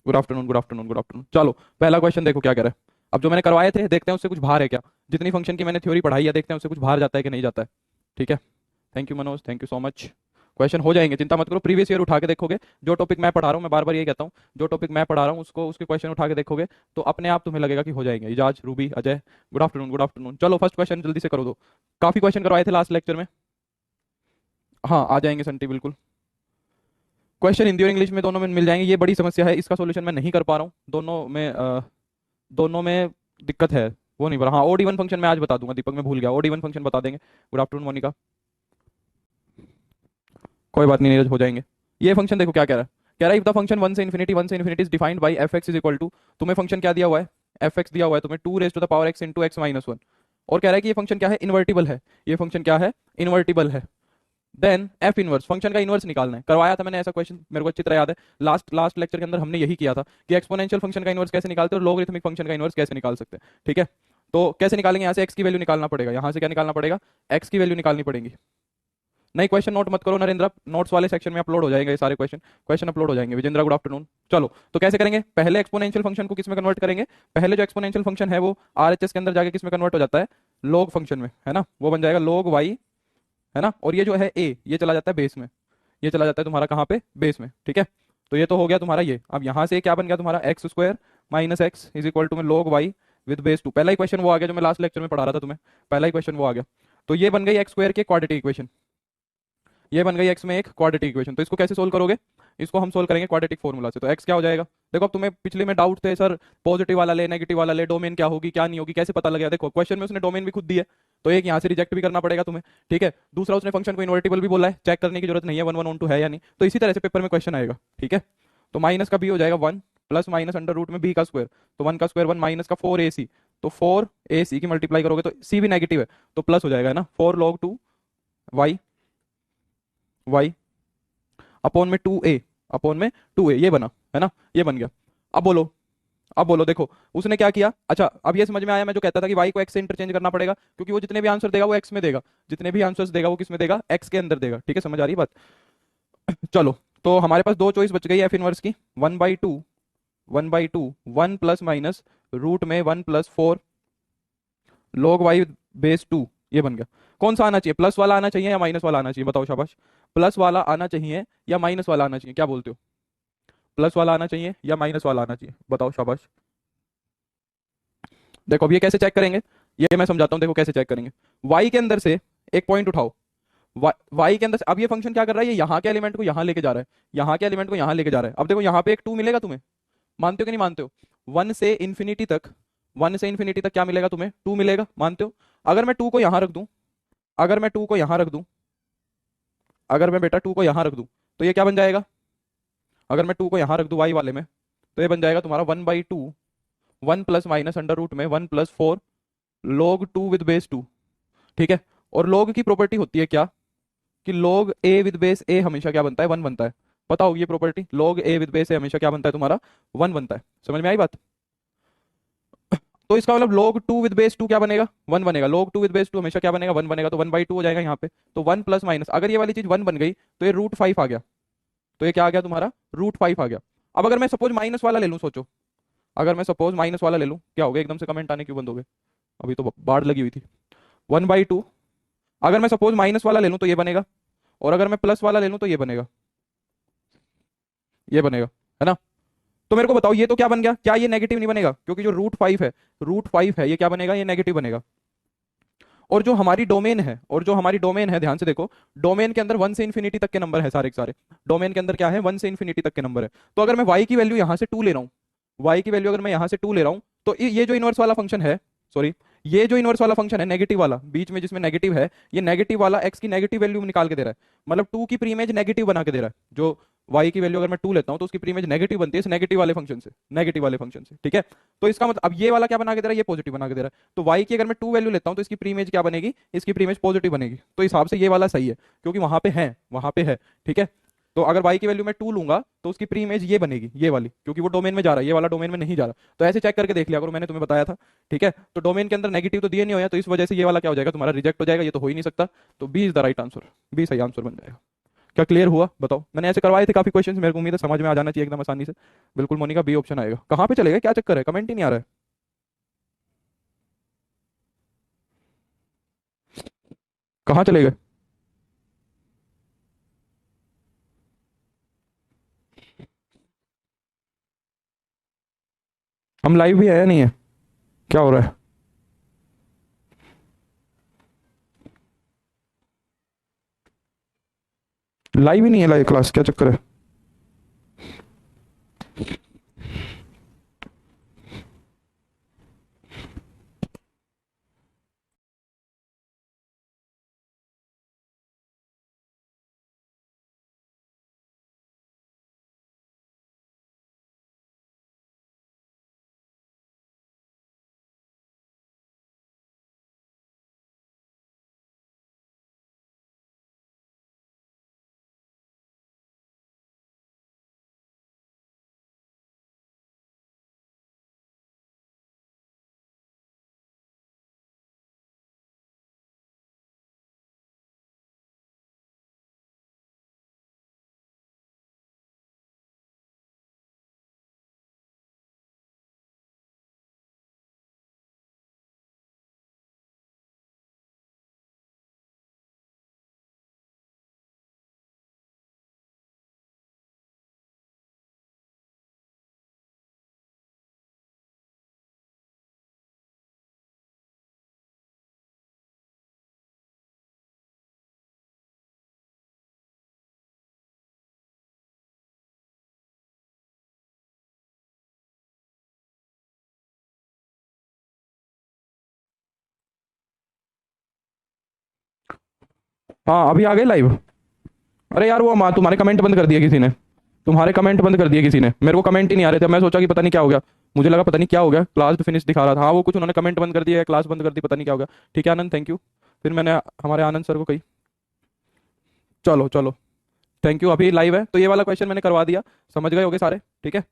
Good afternoon, good afternoon, good afternoon. चलो पहला question देखो क्या कह रहा है। अब जो मैंने करवाए थे देखते हैं उससे कुछ बाहर है क्या। जितनी फंक्शन की मैंने थ्योरी पढ़ाई है देखते हैं उससे कुछ बाहर जाता है कि नहीं जाता है। ठीक है। Thank you Manoj, thank you so much. Question हो जाएंगे, चिंता मत करो। प्रीवियस ईयर उठा के देखोगे, जो टॉपिक मैं पढ़ा रहा हूँ, मैं बार बार यही कहता हूँ, जो टॉपिक मैं पढ़ा रहा हूँ उसको उसके क्वेश्चन उठा के देखोगे तो अपने आप तुम्हें लगेगा कि हो जाएंगे। Ijaz, Ruby, Ajay, good afternoon, good afternoon. चलो फर्स्ट क्वेश्चन जल्दी से करो दो। काफी क्वेश्चन करवाए थे लास्ट लेक्चर में। हाँ आ जाएंगे संटी, बिल्कुल। क्वेश्चन हिंदी और इंग्लिश में दोनों में मिल जाएंगे। ये बड़ी समस्या है, इसका सॉल्यूशन मैं नहीं कर पा रहा हूँ। दोनों में दिक्कत है। वो नहीं पड़ा। हाँ ओडी वन फंक्शन मैं आज बता दूंगा, दीपक मैं भूल गया, ओडी वन फंक्शन बता देंगे। Good afternoon Monika. कोई बात नहीं नीरज, हो जाएंगे। ये फंक्शन देखो क्या कह रहा है। कह रहा है इफ द फंक्शन वन से infinity is defined by f x is equal to. तुम्हें फंक्शन क्या दिया हुआ है, एफ एक्स दिया हुआ है तुम्हें, two raise to the power x into x minus one. और कह रहा है कि ये फंक्शन क्या है, इन्वर्टिबल है। ये फंक्शन क्या है, इन्वर्टिबल है। देन एफ इनवर्स, फंक्शन का इनवर्स निकालना है। करवाया था मैंने ऐसा क्वेश्चन, मेरे को अच्छी तरह याद है। लास्ट लास्ट लेक्चर के अंदर हमने यही किया था कि एक्सपोनेंशियल फंक्शन का इनवर्स कैसे निकालते हैं और लोगरिथमिक फंक्शन का इनवर्स कैसे निकाल सकते हैं। ठीक है। तो कैसे निकालेंगे, यहाँ से एक्स की वैल्यू निकालना पड़ेगा, यहाँ से क्या निकालना पड़ेगा, एक्स की वैल्यू निकालनी पड़ेगी। नहीं क्वेश्चन नोट मत करो नरेंद्र, नोट्स वाले सेक्शन में अपलोड हो जाएंगे ये सारे क्वेश्चन। क्वेश्चन अपलोड हो जाएंगे। Vijendra good afternoon. चलो तो कैसे करेंगे, पहले एक्सपोनेंशियल फंक्शन को किस में कन्वर्ट करेंगे। पहले जो एक्सपोनेंशियल फंक्शन है वो आरएचएस के अंदर जाके किस में कन्वर्ट हो जाता है, लॉग फंक्शन में, है ना। वो बन जाएगा लॉग वाई, है ना। और ये जो है ए, ये चला जाता है बेस में। ये चला जाता है तुम्हारा कहाँ पे, बेस में। ठीक है। तो ये तो हो गया तुम्हारा ये। अब यहाँ से क्या बन गया तुम्हारा, x square minus x is equal to में log y with base two. पहला ही क्वेश्चन वो आ गया जो मैं लास्ट लेक्चर में पढ़ा रहा था तुम्हें, पहला ही क्वेश्चन वो आ गया। तो ये बन गई एक्स स्क्वायर की क्वाड्रेटिक इक्वेशन, ये बन गई एक्स में एक क्वाड्रेटिक इक्वेशन। तो इसको कैसे सोल्व करोगे, इसको हम सोल्व करेंगे क्वाड्रेटिक फॉर्मूला से। तो एक्स क्या हो जाएगा, देखो अब तुम्हें पिछले में डाउट थे सर पॉजिटिव वाला ले नेगेटिव वाला ले, डोमेन क्या होगी क्या नहीं होगी कैसे पता लगेगा। देखो क्वेश्चन में उसने डोमेन भी खुद दी है, तो एक यहाँ से रिजेक्ट भी करना पड़ेगा तुम्हें। ठीक है। दूसरा उसने फंक्शन को इन्वर्टिबल भी बोला है, चेक करने की जरूरत नहीं है वन वन ऑन टू है या नहीं। तो इसी तरह से पेपर में क्वेश्चन आएगा। ठीक है। तो माइनस का बी हो जाएगा one, plus minus under root में बी का स्क्वायर, तो वन का स्क्वायर वन, माइनस का फोर ए सी, तो फोर ए सी की मल्टीप्लाई करोगे तो सी भी नेगेटिव है तो प्लस हो जाएगा, है ना। Four log two y, y upon में टू ए, अपॉन में टू ए, ये बना, है ना, ये बन गया। अब बोलो, अब बोलो देखो उसने क्या किया। अच्छा अब ये समझ में आया मैं जो कहता था कि y को x से इंटरचेंज करना पड़ेगा, क्योंकि वो जितने भी आंसर देगा वो x में देगा, जितने भी आंसर्स देगा वो किस में देगा, x के अंदर देगा। ठीक है, समझ आ रही है बात। चलो तो हमारे पास दो चॉइस बच गई एफ इनवर्स की, one by two, one by two, one plus minus root में one plus four log y base two, ये बन गया। कौन सा आना चाहिए, प्लस वाला आना चाहिए या माइनस वाला आना चाहिए, बताओ शाबाश। प्लस वाला आना चाहिए या माइनस वाला आना चाहिए, क्या बोलते हो, प्लस वाला आना चाहिए या माइनस वाला आना चाहिए, बताओ शाबाश। देखो अब ये कैसे चेक करेंगे, ये मैं समझाता हूँ। देखो कैसे चेक करेंगे, y के अंदर से एक पॉइंट उठाओ, y के अंदर से। अब ये फंक्शन क्या कर रहा है, ये यहाँ के एलिमेंट को यहाँ लेके जा रहा है, यहाँ के एलिमेंट को यहाँ लेके जा रहा है। अब देखो यहाँ पे एक टू मिलेगा तुम्हें, मानते हो कि नहीं मानते हो। वन से इन्फिनिटी तक, वन से इन्फिनिटी तक क्या मिलेगा तुम्हें, टू मिलेगा, मानते हो। अगर मैं टू को यहाँ रख दूं, अगर मैं टू को यहाँ रख दूं, अगर मैं बेटा टू को यहाँ रख दूं, तो ये क्या बन जाएगा, अगर मैं टू को यहाँ रख दूं वाई वाले में, तो ये बन जाएगा तुम्हारा one by two, one plus minus under root में one plus four log two with base two. ठीक है। और लॉग की प्रॉपर्टी होती है क्या, कि log a with base a हमेशा क्या बनता है, वन बनता है। बताओ ये property, log a with base a हमेशा क्या बनता है तुम्हारा, वन बनता है। समझ में आई बात। तो इसका मतलब log two with base two क्या बनेगा, वन बनेगा। log two with base two हमेशा क्या बनेगा, वन बनेगा। तो वन बाई टू हो जाएगा यहाँ पे। तो वन प्लस माइनस, अगर ये वाली चीज वन बन गई तो ये रूट फाइव आ गया, तो ये क्या आ गया तुम्हारा, रूट फाइव आ गया। अब अगर मैं सपोज माइनस वाला ले लूँ, सोचो अगर मैं सपोज माइनस वाला ले लूँ, क्या हो गया, एकदम से कमेंट आने क्यों बंद हो गए, अभी तो बाढ़ लगी हुई थी। वन बाई टू, अगर मैं सपोज माइनस वाला ले लूँ तो ये बनेगा, और अगर मैं प्लस वाला ले लूँ तो ये बनेगा, ये बनेगा, है ना। तो मेरे को बताओ ये तो क्या बन गया, क्या ये नेगेटिव नहीं बनेगा, क्योंकि जो रूट फाइव है, रूट फाइव है, ये क्या बनेगा, ये नेगेटिव बनेगा। और जो हमारी डोमेन है, और जो हमारी डोमेन है, ध्यान से देखो, डोमेन के अंदर वन से इन्फिनिटी तक के नंबर है सारे के सारे। डोमेन के अंदर क्या है, वन से इन्फिनिटी तक के नंबर है। तो अगर मैं y की वैल्यू यहाँ से टू ले रहा हूँ, y की वैल्यू अगर मैं यहाँ से टू ले रहा हूँ, तो ये जो इनवर्स वाला फंक्शन है, सॉरी, ये जो इनवर्स वाला फंक्शन है नेगेटिव वाला, बीच में जिसमें नेगेटिव है, ये नेगेटिव वाला x की नेगेटिव वैल्यू निकाल के दे रहा है। मतलब टू की प्री इमेज नेगेटिव बना के दे रहा है। जो y की वैल्यू अगर मैं टू लेता हूँ तो उसकी प्री इमेज नेगेटिव बनती है इस नेगेटिव वाले फंक्शन से, नेगेटिव वाले फंक्शन से। ठीक है। तो इसका मतलब अब ये वाला क्या बना के दे रहा है, ये पॉजिटिव बना के दे रहा है। तो y की अगर मैं टू वैल्यू लेता हूँ तो इसकी प्री इमेज क्या बनेगी, इसकी प्री इमेज पॉजिटिव बनेगी। तो इस हिसाब से ये वाला सही है, क्योंकि वहां पे है, वहां पे है। ठीक है। तो अगर y की वैल्यू मैं टू लूंगा तो उसकी प्री इमेज ये बनेगी, ये वाली, क्योंकि वो डोमेन में जा रहा है, ये वाला डोमेन में नहीं जा रहा। तो ऐसे चेक करके देख लिया करो, मैंने तुम्हें बताया था। ठीक है। तो डोमेन के अंदर नेगेटिव तो दिए नहीं हुए, तो इस वजह से ये वाला क्या हो जाएगा तुम्हारा, रिजेक्ट हो जाएगा, ये तो हो ही नहीं सकता। तो b is the right answer, b सही आंसर बन जाएगा। क्या क्लियर हुआ बताओ? मैंने ऐसे करवाए थे काफी क्वेश्चंस, मेरे को उम्मीद है समझ में आ जाना चाहिए एकदम आसानी से। बिल्कुल मोनिका, बी ऑप्शन आएगा। कहाँ पे चले गए, क्या चक्कर है, कमेंट ही नहीं आ रहा है। कहाँ चले गए? हम लाइव भी है या नहीं है? क्या हो रहा है? लाइव ही नहीं है, लाइव क्लास, क्या चक्कर है? हाँ अभी आ गए लाइव। अरे यार वो माँ, तुम्हारे कमेंट बंद कर दिए किसी ने। तुम्हारे कमेंट बंद कर दिए किसी ने, मेरे को कमेंट ही नहीं आ रहे थे। मैं सोचा कि पता नहीं क्या हो गया, मुझे लगा पता नहीं क्या हो गया, क्लास फिनिश दिखा रहा था। हाँ वो कुछ उन्होंने कमेंट बंद कर दिया, क्लास बंद कर दी, पता नहीं क्या हो गया। ठीक है आनंद, थैंक यू। फिर मैंने हमारे आनंद सर को कही। चलो चलो, थैंक यू। अभी लाइव है तो ये वाला क्वेश्चन मैंने करवा दिया, समझ गए होगे सारे, ठीक है।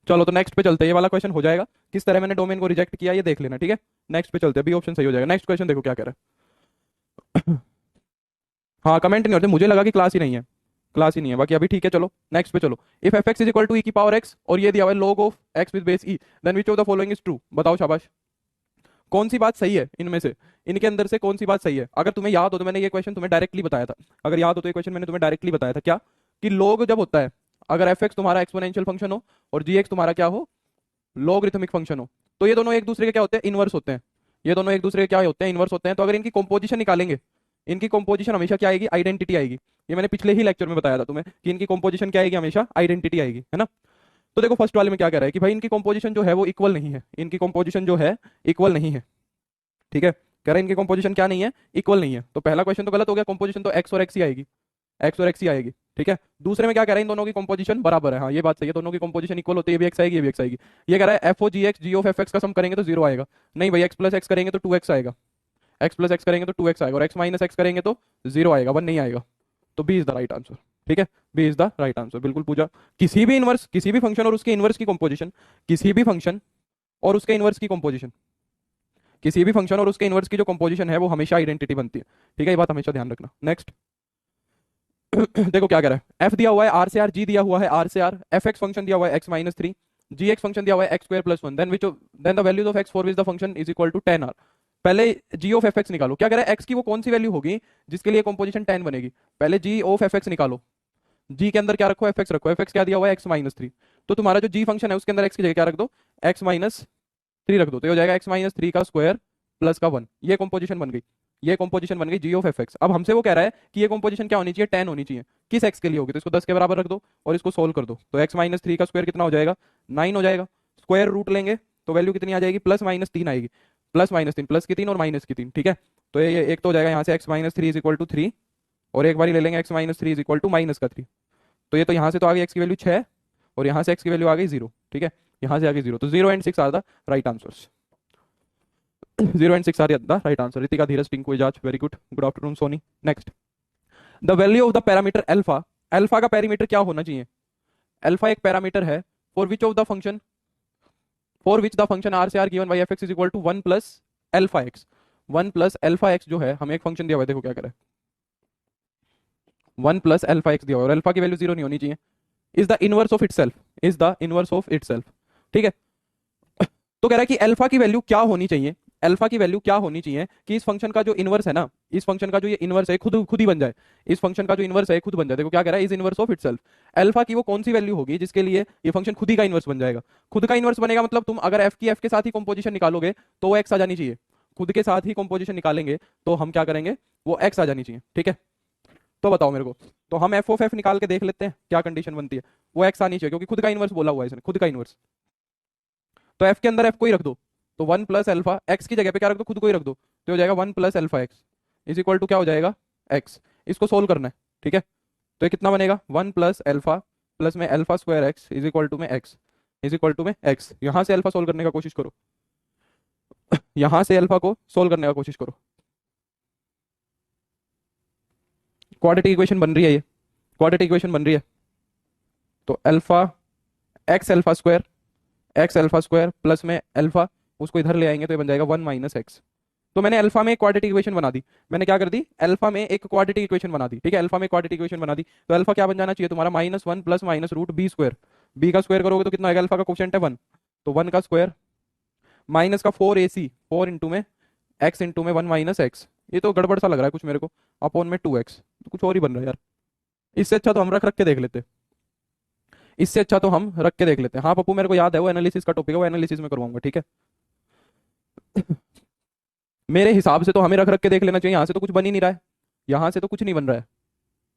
चलो तो नेक्स्ट पे चलते हैं, ये वाला क्वेश्चन हो जाएगा। किस तरह मैंने डोमेन को रिजेक्ट किया ये देख लेना, ठीक है। नेक्स्ट पे चलते हैं, बी ऑप्शन सही हो जाएगा। नेक्स्ट क्वेश्चन देखो क्या कह रहा है। हाँ कमेंट नहीं होते, मुझे लगा कि क्लास ही नहीं है, क्लास ही नहीं है, बाकी अभी ठीक है। चलो नेक्स्ट पे चलो। If f x is equal to e की पावर एक्स और ये दिया हुआ है log of x with base e, then which of the following is true? बताओ शाबाश। कौन सी बात सही है इनमें से, इनके अंदर से कौन सी बात सही है? अगर तुम्हें याद हो तो मैंने ये क्वेश्चन तुम्हें डायरेक्टली बताया था। अगर याद हो तो ये क्वेश्चन मैंने तुम्हें डायरेक्टली बताया था क्या, कि log जब होता है, अगर एफ एक्स तुम्हारा एक्सपोनेंशियल फंक्शन हो और जी एक्स तुम्हारा क्या हो, लॉगरिथमिक फंक्शन हो, तो ये दोनों एक दूसरे के क्या होते हैं, इनवर्स होते हैं। ये दोनों एक दूसरे के क्या होते हैं, इनवर्स होते हैं। तो अगर इनकी कॉम्पोजिशन निकालेंगे, इनकी कॉम्पोजिशन हमेशा क्या आएगी, आइडेंटिटी आएगी। ये मैंने पिछले ही लेक्चर में बताया था तुम्हें कि इनकी कॉम्पोजिशन क्या आएगी, हमेशा आइडेंटिटी आएगी, है ना। तो देखो फर्स्ट वाले में क्या कह रहा है कि भाई इनकी कॉम्पोजिशन जो है वो इक्वल नहीं है, इनकी कॉम्पोजिशन जो है इक्वल नहीं है, ठीक है। कह रहा है इनकी कॉम्पोजिशन क्या नहीं है, इक्वल नहीं है। तो पहला क्वेश्चन तो गलत हो गया, कॉम्पोजिशन तो एक्स और एक्स ही आएगी, एक्स और एक्स ही आएगी, ठीक है। दूसरे में क्या कह रहा है, इन दोनों की कॉम्पोजिशन बराबर है। हाँ ये बात सही है, दोनों की कॉम्पोजिशन इक्वल होती है, ये भी एक्स आएगी, ये भी एक्स आएगी। ये कह रहा है f o g x g of f x का सम करेंगे तो जीरो आएगा। नहीं भाई, एक्स प्लस एक्स करेंगे तो टू एक्स आएगा, एक्स प्लस एक्स करेंगे तो टू एक्स आएगा, और एक्स माइनस एक्स करेंगे तो जीरो आएगा, वन नहीं आएगा। तो b is the right answer, ठीक है। B is the right answer, बिल्कुल पूजा। किसी भी इनवर्स, किसी भी फंक्शन और उसके इनवर्स की कॉम्पोजिशन, किसी भी फंक्शन और उसके इनवर्स की कॉम्पोजिशन, किसी भी फंक्शन और उसके इनवर्स की जो कॉम्पोजिशन है वो हमेशा आइडेंटिटी बनती है, ठीक है। ये बात हमेशा ध्यान रखना। नेक्स्ट देखो क्या कह रहा है, एफ दिया हुआ है आर से आर, जी दिया हुआ है आर से आर, एफ एक्स फंक्शन दिया हुआ है x minus three, g x function दिया हुआ है x square plus one, then the values of x for which the function is equal to ten are. पहले जी ऑफ एफ एक्स निकालो। क्या कह रहा है, एक्स की वो कौन सी वैल्यू होगी जिसके लिए कॉम्पोजिशन टेन बनेगी? पहले जी ऑफ एफ एक्स निकालो। जी के अंदर क्या रखो, एफ एक्स रखो। एफ एक्स क्या दिया हुआ है, एक्स माइनस थ्री। तो तुम्हारा जो जी फंक्शन है उसके अंदर एक्स की जगह क्या रख दो, एक्स माइनस थ्री रख दो। तो ये हो जाएगा एक्स माइनस थ्री का स्क्वायर प्लस का वन। ये कॉम्पोजिशन बन गई, ये कॉम्पोजिशन बन गई जी ऑफ एफ एक्स। अब हमसे वो कह रहा है कि ये कॉम्पोजिशन क्या होनी चाहिए, टेन होनी चाहिए। किस एक्स के लिए होगी? तो इसको 10 के बराबर रख दो और इसको सोल्व कर दो। तो एक्स माइनस थ्री का स्क्वायर कितना हो जाएगा, नाइन हो जाएगा। स्क्वायर रूट लेंगे तो वैल्यू कितनी आ जाएगी, प्लस माइनस तीन आएगी। प्लस माइनस तीन, प्लस की तीन और माइनस की तीन, ठीक है। तो ये एक तो हो जाएगा यहाँ से x minus three is equal to three, और एक बार ले लेंगे x minus three is equal to minus का थ्री। तो ये तो यहाँ से तो आ गई एक्स की वैल्यू छः, और यहाँ से एक्स की वैल्यू आ गई जीरो, ठीक है। यहाँ से आ गई जीरो, तो zero and six are the right answers. Zero and six are the right answer. Ritika, Dheeraj, Tinku, Ejaz, very good, good afternoon Soni. Next, the value of the parameter alpha, alpha का पैरामीटर क्या होना चाहिए? अल्फा एक पैरामीटर है for which of the function, for which the function R से R given by f x is equal to one plus alpha x. One plus alpha x जो है हमें एक फंक्शन दिया हुआ है, देखो क्या करे। वन प्लस अल्फा एक्स दिया हुआ है और अल्फा की वैल्यू जीरो नहीं होनी चाहिए। Is the inverse of itself, is the inverse of itself. ठीक है, तो कह रहा है कि अल्फा की वैल्यू क्या होनी चाहिए, अल्फा की वैल्यू क्या होनी चाहिए कि इस फंक्शन का जो इनवर्स है ना, इस फंक्शन का जो ये इनवर्स है खुद खुद ही बन जाए, इस फंक्शन का जो इनवर्स है खुद बन जाए। देखो क्या कह रहा है, is inverse of itself. Alpha की वो कौन सी वैल्यू होगी जिसके लिए ये फंक्शन खुद ही का इनवर्स बन जाएगा। खुद का इनवर्स बनेगा मतलब तुम अगर एफ की एफ के साथ ही कंपोजिशन निकालोगे तो वो एक्स आ जानी चाहिए। खुद के साथ ही कंपोजिशन निकालेंगे तो हम क्या करेंगे, वो एक्स आ जानी चाहिए। ठीक है, तो बताओ मेरे को, तो हम एफ ऑफ एफ निकाल के देख लेते हैं क्या कंडीशन बनती है। वो एक्स आनी चाहिए क्योंकि खुद का इनवर्स बोला हुआ है इसने, खुद का इनवर्स। तो एफ के अंदर एफ को ही रख दो, तो वन प्लस अल्फा एक्स की जगह पे क्या रख दो, खुद को ही रख दो, तो हो जाएगा one plus alpha x is equal to क्या हो जाएगा, एक्स। इसको सोल्व करना है। ठीक है, तो ये कितना बनेगा, वन प्लस अल्फा प्लस में alpha square x is equal to में एक्स, इज इक्वल टू में एक्स। यहां से अल्फा सोल्व करने का कोशिश करो, यहां से अल्फा को सोल्व करने का कोशिश करो। क्वाड्रेटिक इक्वेशन बन रही है, ये क्वाड्रेटिक इक्वेशन बन रही है। तो alpha x alpha square plus में अल्फा, उसको इधर ले आएंगे तो ये बन जाएगा वन माइनस एक्स। तो मैंने अल्फा में एक क्वाड्रेटिक इक्वेशन बना दी, मैंने क्या कर दी, अल्फा में एक क्वाड्रेटिक इक्वेशन बना दी। ठीक है, अल्फा में क्वाड्रेटिक इक्वेशन बना दी, तो अल्फा क्या बन जाना चाहिए तुम्हारा, minus one plus minus root b square. B का स्क्वायर करोगे तो कितना आएगा, अल्फा का कोफिशिएंट है वन, तो वन का स्क्वायर माइनस का four a C, four into में एक्स इंटू में वन माइनस एक्स। ये तो गड़बड़ सा लग रहा है कुछ मेरे को, अपॉन में टू एक्स, तो कुछ और ही बन रहा है यार। इससे अच्छा तो हम रख रख के देख लेते, इससे अच्छा तो हम रख के देख लेते हैं। हाँ पप्पू मेरे को याद है, वो एनालिसिस का टॉपिक है, वो एनालिसिस में करवाऊंगा। ठीक है, मेरे हिसाब से तो हमें रख रख के देख लेना चाहिए, यहाँ से तो कुछ बन ही नहीं रहा है, यहाँ से तो कुछ नहीं बन रहा है,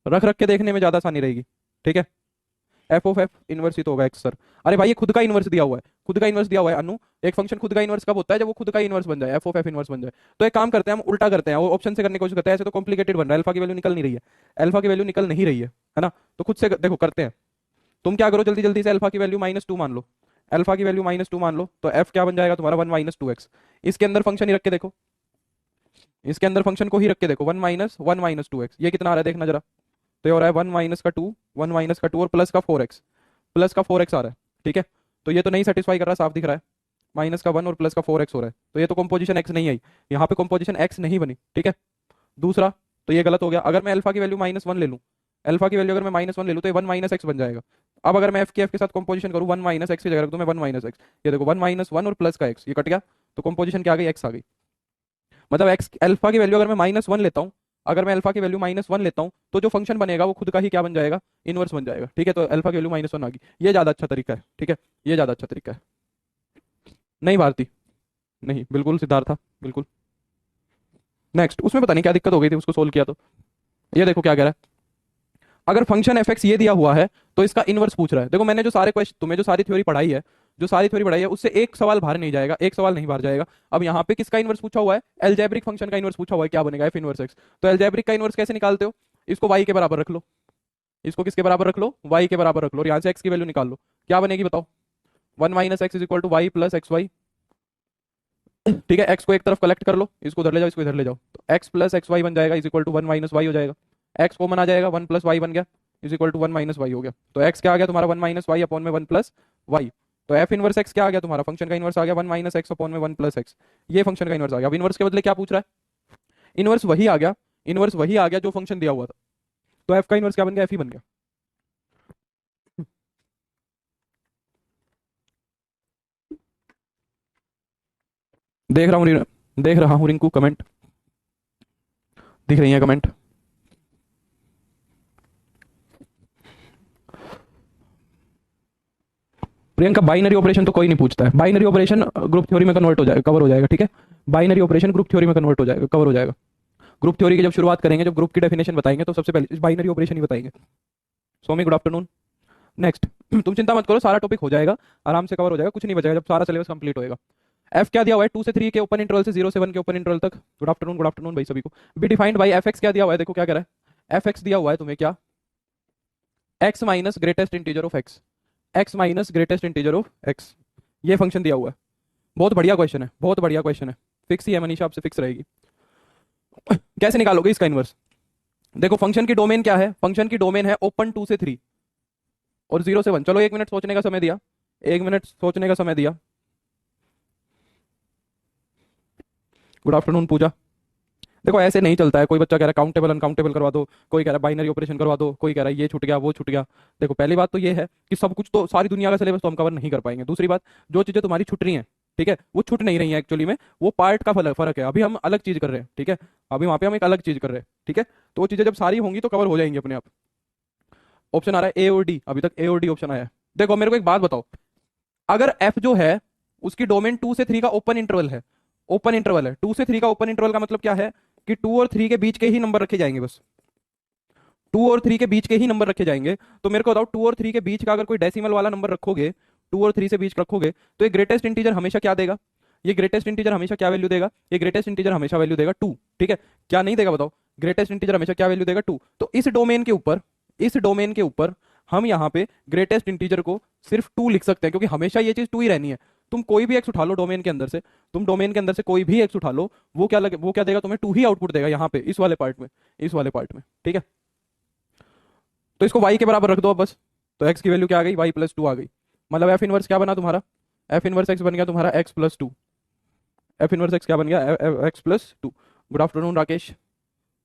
रख रख के देखने में ज्यादा आसानी रहेगी। ठीक है, एफ ऑफ एफ इनवर्स ही तो होगा एक्स सर। अरे भाई ये खुद का इनवर्स दिया हुआ है, खुद का इनवर्स दिया हुआ है अनु। एक फंक्शन खुद का इनवर्स कब होता है, जब वो खुद का इनवर्स बन जाए, एफ ऑफ एफ इनवर्स बन जाए। तो एक काम करते हैं, हम उल्टा करते हैं, वो ऑप्शन से करने की कोशिश करते हैं। ऐसे तो कॉम्प्लिकेटेड बन रहा है, अल्फा की वैल्यू निकल नहीं रही है, अल्फा की वैल्यू निकल नहीं रही है ना। तो खुद से देखो करते हैं, तुम क्या करो जल्दी जल्दी से, अल्फा की वैल्यू माइनस टू मान लो, अल्फा की वैल्यू माइनस टू मान लो, तो एफ क्या बन जाएगा तुम्हारा, वन माइनस टू एक्स। इसके अंदर फंक्शन ही रख के देखो, इसके अंदर फंक्शन को ही रख के देखो, वन माइनस टू एक्स, ये कितना आ रहा है देखना जरा। तो ये हो रहा है वन माइनस का टू, वन माइनस का टू और प्लस का फोर एक्स, प्लस का फोर एक्स आ रहा है। ठीक है, तो ये तो नहीं सेटिस्फाई कर रहा, साफ दिख रहा है, माइनस का वन और प्लस का फोर एक्स हो रहा है, तो ये तो कंपोजिशन एक्स नहीं आई, यहाँ पे कंपोजिशन एक्स नहीं बनी। ठीक है, दूसरा तो ये गलत हो गया, अगर मैं अल्फा की वैल्यू माइनस वन ले लूँ, अल्फा की वैल्यू अगर मैं माइनस वन ले लूँ तो ये वन माइनस एक्स बन जाएगा। अब अगर मैं एफ के साथ कंपोजिशन करूँ, वन माइनस एक्स की जगह रख दूँ मैं वन माइनस एक्स, ये देखो वन माइनस वन और प्लस का एक्स, ये कट गया, तो कंपोजिशन क्या आ गई, एक्स आ गई। मतलब एक्स अल्फा की वैल्यू अगर मैं माइनस वन लेता हूँ, अगर मैं अल्फा की वैल्यू माइनस वन लेता हूँ तो जो फंक्शन बनेगा वो खुद का ही क्या बन जाएगा, इनवर्स बन जाएगा। ठीक है, तो अल्फा की वैल्यू माइनस वन आ गई, ये ज़्यादा अच्छा तरीका है। ठीक है, ये ज़्यादा अच्छा तरीका है। नहीं भारती, नहीं बिल्कुल सिद्धार्थ था, बिल्कुल। नेक्स्ट, उसमें पता नहीं क्या दिक्कत हो गई थी, उसको सोल्व किया तो ये देखो क्या कह रहा है, अगर फंक्शन एफ एक्स ये दिया हुआ है तो इसका इनवर्स पूछ रहा है। देखो मैंने जो सारे क्वेश्चन तुम्हें जो सारी थ्योरी पढ़ाई है, जो सारी थ्योरी पढ़ाई है उससे एक सवाल बाहर नहीं जाएगा, एक सवाल नहीं बाहर जाएगा। अब यहाँ पे किसका इनवर्स पूछा हुआ है, एल्जेब्रिक फंक्शन का इनवर्स पूछा हुआ है, क्या बनेगा, एफ इनवर्स एक्स। तो एल्जेब्रिक का इनवर्स कैसे निकालते हो, इसको वाई के बराबर रख लो, इसको किसके बराबर रख लो, वाई के बराबर रख लो, और यहाँ से एक्स की वैल्यू निकाल लो, क्या बनेगी बताओ, one minus x is equal to y plus x y. ठीक है, एक्स को एक तरफ कलेक्ट कर लो, इसको उधर ले जाओ, इसको इधर ले जाओ, तो एक्स प्लस एक्स वाई बन जाएगा is equal to one minus y हो जाएगा। एक्स कॉमन आ जाएगा, वन प्लस वाई बन गया is equal to one minus y हो गया। तो एक्स क्या आ गया तुम्हारा, वन माइनस वाई अपॉन में वन प्लस वाई। तो एफ इनवर्स एक्स क्या आ गया तुम्हारा, फंक्शन का इनवर्स आ गया वन माइनस एक्स अपॉन में वन प्लस एक्स, ये फंक्शन का इनवर्स आ गया। अब इनवर्स के बदले क्या पूछ रहा है, इनवर्स वही आ गया, इनवर्स वही आ गया जो फंक्शन दिया हुआ था। तो एफ का इनवर्स क्या बन गया, एफ ही बन गया। देख रहा हूँ, देख रहा हूँ रिंकू, कमेंट दिख रही है, कमेंट। प्रियंका बाइनरी ऑपरेशन तो कोई नहीं पूछता है, बाइनरी ऑपरेशन ग्रुप थ्योरी में कन्वर्ट हो जाएगा, कवर हो जाएगा। ठीक है, बाइनरी ऑपरेशन ग्रुप थ्योरी में कन्वर्ट हो जाएगा, कवर हो जाएगा। ग्रुप थ्योरी की जब शुरुआत करेंगे, जब ग्रुप की डेफिनेशन बताएंगे तो सबसे पहले बाइनरी ऑपरेशन ही बताएंगे। Somi good afternoon. नेक्स्ट, तुम चिंता मत करो, सारा टॉपिक हो जाएगा, आराम से कवर हो जाएगा, कुछ नहीं बचेगा जब सारा सिलेबस कंप्लीट होएगा। एफ क्या दिया हुआ है, टू से थ्री के ओपन इंटरवल से जीरो से वन के ओपन इंटरवल तक। गुड आफ्टरनून भाई सभी को। Be defined by f x क्या दिया हुआ है, देखो क्या कह रहा है, एफ एक्स दिया हुआ है तुम्हें क्या, x minus greatest integer of x, x minus greatest integer of x, ये फंक्शन दिया हुआ है। बहुत बढ़िया क्वेश्चन है, बहुत बढ़िया क्वेश्चन है, फिक्स ही है मनीषा, आपसे फिक्स रहेगी। कैसे निकालोगे इसका इनवर्स, देखो फंक्शन की डोमेन क्या है, फंक्शन की डोमेन है ओपन टू से थ्री और जीरो से वन। चलो एक मिनट सोचने का समय दिया, एक मिनट सोचने का समय दिया। गुड आफ्टरनून पूजा। देखो ऐसे नहीं चलता है, कोई बच्चा कह रहा है काउंटेबल अनकाउंटेबल करवा दो, कोई कह रहा है बाइनरी ऑपरेशन करवा दो, कोई कह रहा है ये छूट गया वो छूट गया। देखो पहली बात तो ये है कि सब कुछ तो सारी दुनिया का सिलेबस तो हम कवर नहीं कर पाएंगे। दूसरी बात, जो चीज़ें तुम्हारी छूट रही हैं, ठीक है, वो छूट नहीं रही है एक्चुअली में, वो पार्ट का फर्क फर्क है। अभी हम अलग चीज़ कर रहे हैं, ठीक है, अभी वहाँ पे हम एक अलग चीज़ कर रहे हैं, ठीक है। तो वो चीज़ें जब सारी होंगी तो कवर हो जाएंगी अपने आप। ऑप्शन आ रहा है ए और डी, अभी तक ए और डी ऑप्शन आया है। देखो मेरे को एक बात बताओ, अगर एफ जो है उसकी डोमेन 2 से 3 का ओपन इंटरवल है, ओपन इंटरवल है 2 से 3 का ओपन इंटरवल का मतलब क्या है कि 2 और 3 के बीच के ही नंबर रखे जाएंगे बस, 2 और 3 के बीच के ही नंबर रखे जाएंगे। तो मेरे को बताओ 2 और 3 के बीच का अगर कोई डेसिमल वाला नंबर रखोगे, 2 और 3 से बीच रखोगे, तो ये ग्रेटेस्ट इंटीजर हमेशा क्या देगा, ये ग्रेटेस्ट इंटीजर हमेशा क्या वैल्यू देगा, ये ग्रेटेस्ट इंटीजर हमेशा वैल्यू देगा 2, ठीक है। क्या नहीं देगा बताओ, ग्रेटेस्ट इंटीजर हमेशा क्या वैल्यू देगा 2। तो इस डोमेन के ऊपर, इस डोमेन के ऊपर हम यहाँ पे ग्रेटेस्ट इंटीजर को सिर्फ 2 लिख सकते हैं, क्योंकि हमेशा ये चीज 2 ही रहनी है। तुम कोई भी एक्स उठा लो डोमेन के अंदर से, तुम डोमेन के अंदर से कोई भी एक्स उठा लो, वो क्या लगे, वो क्या देगा तुम्हें, 2 ही आउटपुट देगा यहाँ पे इस वाले पार्ट में, इस वाले पार्ट में, ठीक है। तो इसको y के बराबर रख दो अब बस। तो x की वैल्यू क्या आ गई, y+2 आ गई। मतलब एफ इनवर्स क्या बना तुम्हारा, एफ इनवर्स x बन गया तुम्हारा x+2। एफ इनवर्स x क्या बन गया, x+2। Good afternoon Rakesh.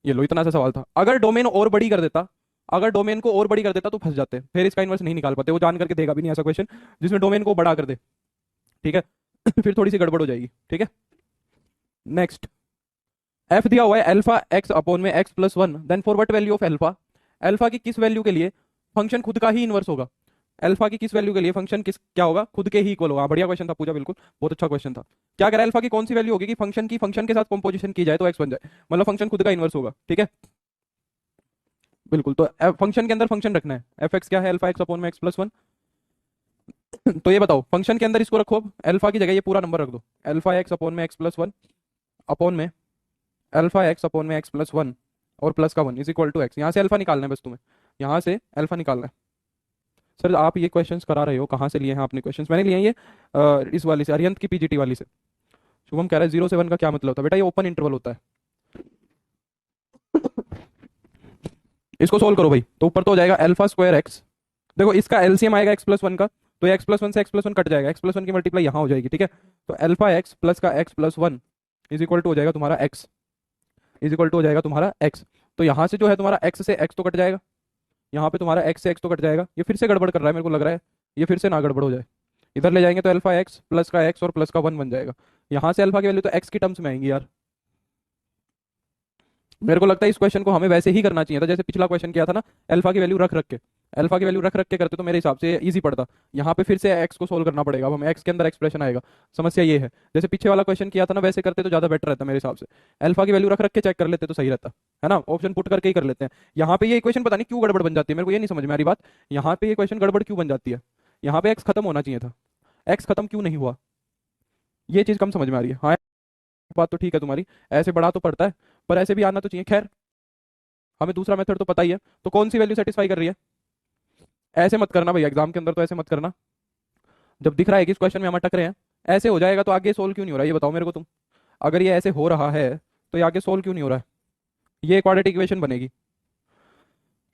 ये लो, इतना सा सवाल था। अगर डोमेन और बड़ी कर देता, अगर डोमेन को और बड़ी कर देता तो फंस जाते, फिर इसका इनवर्स नहीं निकाल पाते। वो जान करके देगा भी नहीं ऐसा क्वेश्चन जिसमें डोमेन को बड़ा कर दे, ठीक है। फिर थोड़ी सी गड़बड़ हो जाएगी, ठीक है। नेक्स्ट, एफ दिया हुआ है अल्फा एक्स अपॉन में x+1, then for what value of alpha, alpha की किस वैल्यू के लिए फंक्शन खुद का ही इनवर्स होगा, अल्फा की किस वैल्यू के लिए फंक्शन किस क्या होगा, खुद के ही इक्वल होगा। हाँ, बढ़िया क्वेश्चन था, पूछा बिल्कुल, बहुत अच्छा क्वेश्चन था। क्या कह रहा है, अल्फा की कौन सी वैल्यू होगी कि फंक्शन की फंक्शन के साथ कंपोजिशन की जाए तो एक्स बन जाए, मतलब फंक्शन खुद का इनवर्स होगा, ठीक है। बिल्कुल, तो फंक्शन के अंदर फंक्शन रखना है, एफ एक्स क्या है, अल्फा एक्स अपॉन में x+1। तो ये बताओ फंक्शन के अंदर इसको रखो, अब अल्फा की जगह ये पूरा नंबर रख दो, अल्फा एक्स अपॉन में x+1 अपॉन में अल्फा एक्स अपॉन में x+1 और प्लस का 1 इज इक्वल टू एक्स। यहाँ से अल्फा निकालना है बस तुम्हें, यहाँ से अल्फा निकालना है। सर आप ये क्वेश्चंस करा रहे हो, कहाँ से लिए हैं आपने क्वेश्चंस, मैंने लिए हैं ये इस वाली से, अरियंत की पीजीटी वाली से। शुभम कह रहा है 0 से 1 का क्या मतलब होता है, बेटा ये ओपन इंटरवल होता है। इसको सोल्व करो भाई, तो ऊपर तो हो जाएगा अल्फा² एक्स, देखो इसका एलसीएम आएगा x+1 का, तो ये x+1 से x+1 कट जाएगा, x+1 की मल्टीप्लाई यहाँ हो जाएगी, ठीक है। तो अल्फा एक्स प्लस का x+1 इज इक्वल टू हो जाएगा तुम्हारा x, इज इक्वल टू हो जाएगा तुम्हारा x। तो यहाँ से जो है तुम्हारा x से x तो कट जाएगा, यहाँ पे तुम्हारा x से x तो कट जाएगा। ये फिर से गड़बड़ कर रहा है मेरे को लग रहा है, ये फिर से ना गड़बड़ हो जाए। इधर ले जाएंगे तो अल्फा एक्स प्लस का x और प्लस का 1 बन जाएगा। यहाँ से अल्फा की वैल्यू तो x की टर्म्स में आएंगी यार। मेरे को लगता है इस क्वेश्चन को हमें वैसे ही करना चाहिए था जैसे पिछला क्वेश्चन किया था ना, अल्फा की वैल्यू रख रख के, अल्फा की वैल्यू रख रख के करते तो मेरे हिसाब से इजी पड़ता। यहाँ पे फिर से एक्स को सोल्व करना पड़ेगा, अब हमें एक्स के अंदर एक्सप्रेशन आएगा। समस्या ये है, जैसे पीछे वाला क्वेश्चन किया था ना वैसे करते तो ज्यादा बेटर रहता मेरे हिसाब से। अल्फा की वैल्यू रख रख के चेक कर लेते तो सही रहता है ना, ऑप्शन पुट करके ही कर लेते हैं। यहाँ पे ये इक्वेशन पता नहीं क्यों गड़बड़ बन जाती है, मेरे को ये नहीं समझ में आ रही बात, यहाँ पे ये क्वेश्चन गड़बड़ क्यों बन जाती है। यहाँ पे एक्स खत्म होना चाहिए था, एक्स खत्म क्यों नहीं हुआ, ये चीज कम समझ में आ रही है। हाँ बात तो ठीक है तुम्हारी, ऐसे बड़ा तो पड़ता है, पर ऐसे भी आना तो चाहिए। खैर हमें दूसरा मेथड तो पता ही है, तो कौन सी वैल्यू सेटिस्फाई कर रही है। ऐसे मत करना भैया, एग्जाम के अंदर तो ऐसे मत करना। जब दिख रहा है कि इस क्वेश्चन में हम अटक रहे हैं, ऐसे हो जाएगा तो आगे सोल्व क्यों नहीं हो रहा है, ये बताओ मेरे को तुम। अगर ये ऐसे हो रहा है तो ये आगे सोल्व क्यों नहीं हो रहा है। ये क्वाड्रेटिक इक्वेशन बनेगी,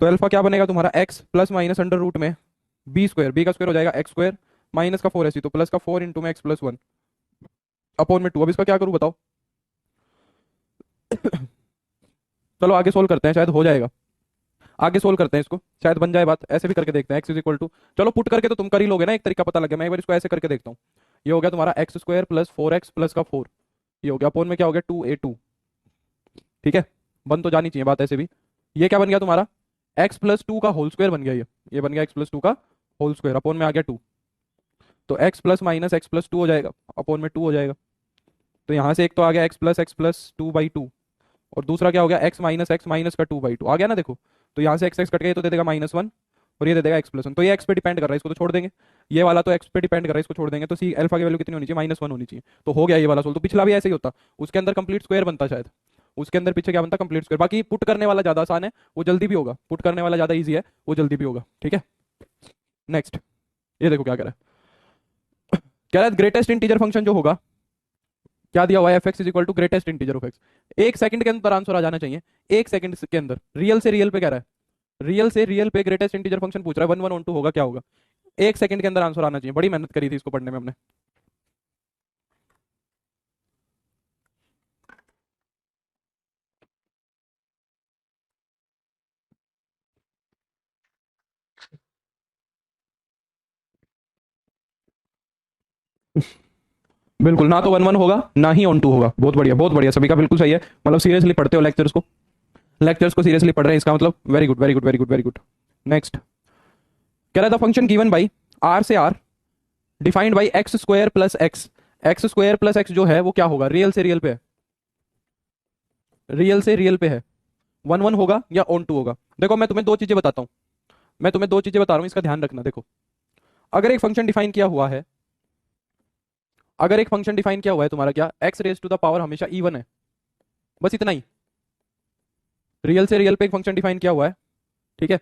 तो अल्फा क्या बनेगा तुम्हारा x plus minus under root में b², b का स्क्वायर हो जाएगा x² माइनस का 4ac, तो प्लस का 4 इंटू में x+1 अपॉन में 2। अब इसका क्या करूँ बताओ। चलो आगे सोल्व करते हैं, शायद हो जाएगा। आगे सोल्व करते हैं इसको, शायद बन जाए बात। ऐसे भी करके देखते हैं, एक्स इज इक्वल टू, चलो पुट करके तो तुम कर ही लोगे ना, एक तरीका पता लग गया। मैं एक बार इसको ऐसे करके देखता हूँ। ये हो गया तुम्हारा x² प्लस 4x प्लस का 4, ये हो गया अपॉन में क्या हो गया 2a2, ठीक है। बन तो जानी चाहिए बात ऐसे भी। ये क्या बन गया तुम्हारा x+2 का होल स्क्वायर बन गया, ये बन गया x+2 का होल स्क्वायर अपॉन में आ गया 2। तो x प्लस माइनस x+2 हो जाएगा अपॉन में 2 हो जाएगा। तो यहाँ से एक तो आ गया x+2/2, और दूसरा क्या हो गया x माइनस का 2/2 आ गया ना, देखो। तो यहाँ से x कट गया तो दे देगा -1, और ये दे देगा x+1। तो ये x पे डिपेंड कर रहा है, इसको तो छोड़ देंगे। ये वाला तो x पे डिपेंड कर रहा है, इसको छोड़ देंगे। तो सी अल्फा की वैल्यू कितनी होनी चाहिए, -1 होनी चाहिए। तो हो गया ये वाला सोल्व। तो पिछला भी ऐसे ही होता, उसके अंदर कंप्लीट स्क्वायर बनता शायद, उसके अंदर पीछे क्या बनता कंप्लीट स्क्वायर। बाकी पुट करने वाला ज्यादा आसान है, वो जल्दी भी होगा, पुट करने वाला ज्यादा ईजी है, वो जल्दी भी होगा, ठीक है। नेक्स्ट, ये देखो क्या कह रहा है, कह रहा है ग्रेटेस्ट इंटीजर फंक्शन जो होगा, क्या दिया हुआ है, f x is equal to greatest integer of x. 1 second के अंदर आंसर आ जाना चाहिए, 1 सेकंड के अंदर। रियल से रियल पे कह रहा है, रियल से रियल पे ग्रेटेस्ट इंटीजर फंक्शन पूछ रहा है, 1 1 1 2 होगा क्या होगा। 1 सेकंड के अंदर आंसर आना चाहिए। बड़ी मेहनत करी थी इसको पढ़ने में हमने। बिल्कुल, ना तो वन वन होगा ना ही ऑन टू होगा। बहुत बढ़िया, बहुत बढ़िया, सभी का बिल्कुल सही है। मतलब सीरियसली पढ़ते हो लेक्चर्स को, लेक्चर्स को सीरियसली पढ़ रहे हैं, इसका मतलब very good very good very good very good. Next कह रहा था फंक्शन गिवन बाई आर से r defined by x square plus x. X square plus x जो है वो क्या होगा, रियल से रियल पे है, रियल से रियल पे है, वन वन होगा या ऑन टू होगा। देखो मैं तुम्हें दो चीजें बताता हूँ, मैं तुम्हें दो चीजें बता रहा हूँ, इसका ध्यान रखना। देखो अगर एक फंक्शन डिफाइन किया हुआ है, अगर एक फंक्शन डिफाइन किया हुआ है तुम्हारा क्या, x raise to the power हमेशा इवन है, बस इतना ही। रियल से रियल पे एक फंक्शन डिफाइन किया हुआ है, ठीक है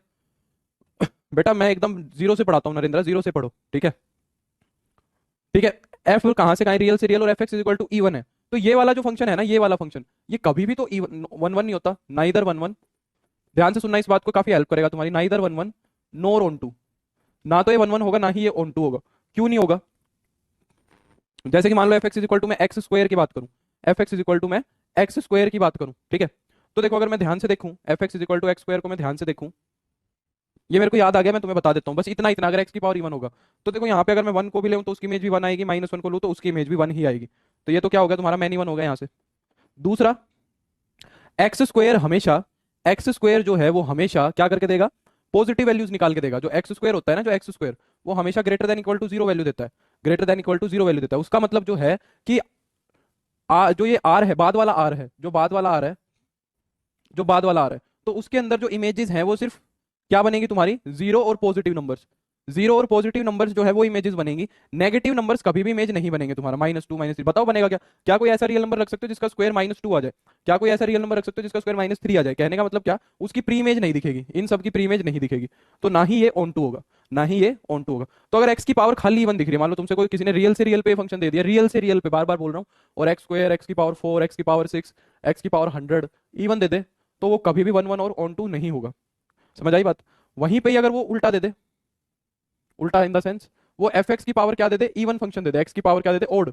बेटा, मैं एकदम जीरो से पढ़ाता हूँ नरेंद्र, जीरो से पढ़ो, ठीक है ठीक है। एफ कहाँ से कहाँ रियल से रियल, और f x is equal to even है। तो ये वाला जो फंक्शन है ना, ये वाला फंक्शन, ये कभी भी तो इवन वन वन नहीं होता, ना इधर वन वन। ध्यान से सुनना, इस बात को काफी हेल्प करेगा तुम्हारी, ना इधर one one nor onto. ना तो ये वन वन होगा ना ही ये ऑन टू होगा। क्यों नहीं होगा, जैसे कि मान लो f x is equal to मैं एक्स स्क्वायर की बात करूं, f x is equal to मैं एक्स स्क्वायर की बात करूं, ठीक है। तो देखो अगर मैं ध्यान से देखूं f x is equal to x square को मैं ध्यान से देखूं, ये मेरे को याद आ गया, मैं तुम्हें बता देता हूँ बस इतना इतना। अगर एक्स की पावर इवन होगा तो देखो यहाँ पे अगर मैं वन को भी लूँ तो उसकी इमेज भी वन आएगी, माइनस वन को लूँ तो उसकी इमेज भी वन ही आएगी। तो ये तो क्या हो गया तुम्हारा, मैनी वन हो गया यहाँ से। दूसरा, एक्स स्क्वायर हमेशा, एक्स स्क्वायर जो है वो हमेशा क्या करके देगा, पॉजिटिव वैल्यूज निकाल के देगा। जो एक्स स्क्वायर होता है ना, जो एक्स स्क्वायर, वो हमेशा greater than equal to zero value देता है, greater than equal to zero value देता है। उसका मतलब जो है कि जो ये आर है, बाद वाला आर है, जो बाद वाला आर है, जो बाद वाला आ रहा है, तो उसके अंदर जो इमेजेस हैं वो सिर्फ क्या बनेगी तुम्हारी, जीरो और पॉजिटिव नंबर्स। जीरो और पॉजिटिव नंबर्स जो है वो इमेजेस बनेंगी, नेगेटिव नंबर्स कभी भी इमेज नहीं बनेंगे तुम्हारा। माइनस टू माइनस थ्री, बताओ बनेगा क्या? क्या कोई ऐसा रियल नंबर रख सकते हो जिसका स्क्वायर माइनस टू आ जाए? क्या कोई ऐसा रियल नंबर रख सकते हो जिसका स्क्वायर माइनस थ्री आ जाए? कहने का मतलब क्या, उसकी प्री इमेज नहीं दिखेगी, इन सब की प्री इमेज नहीं दिखेगी। तो ना ही ये ऑन टू होगा, ना ही ये ऑन टू होगा। तो अगर एक्स की पावर खाली इवन दिख रही है, मान लो तुमसे कोई किसी ने रियल से रियल पे फंक्शन दे दिया, रियल से रियल पे, बार बार बोल रहा हूँ, और एक्स स्क्वायर, एक्स की पावर फोर, एक्स की पावर सिक्स, एक्स की पावर हंड्रेड इवन दे दे, तो वो कभी भी वन वन और ऑन टू नहीं होगा। समझ आई बात? वहीं पे ही अगर वो उल्टा दे दे, उल्टा इन द सेंस वो एफ एक्स की पावर क्या दे दे, इवन फंक्शन दे दे, एक्स की पावर क्या दे दे, ओड,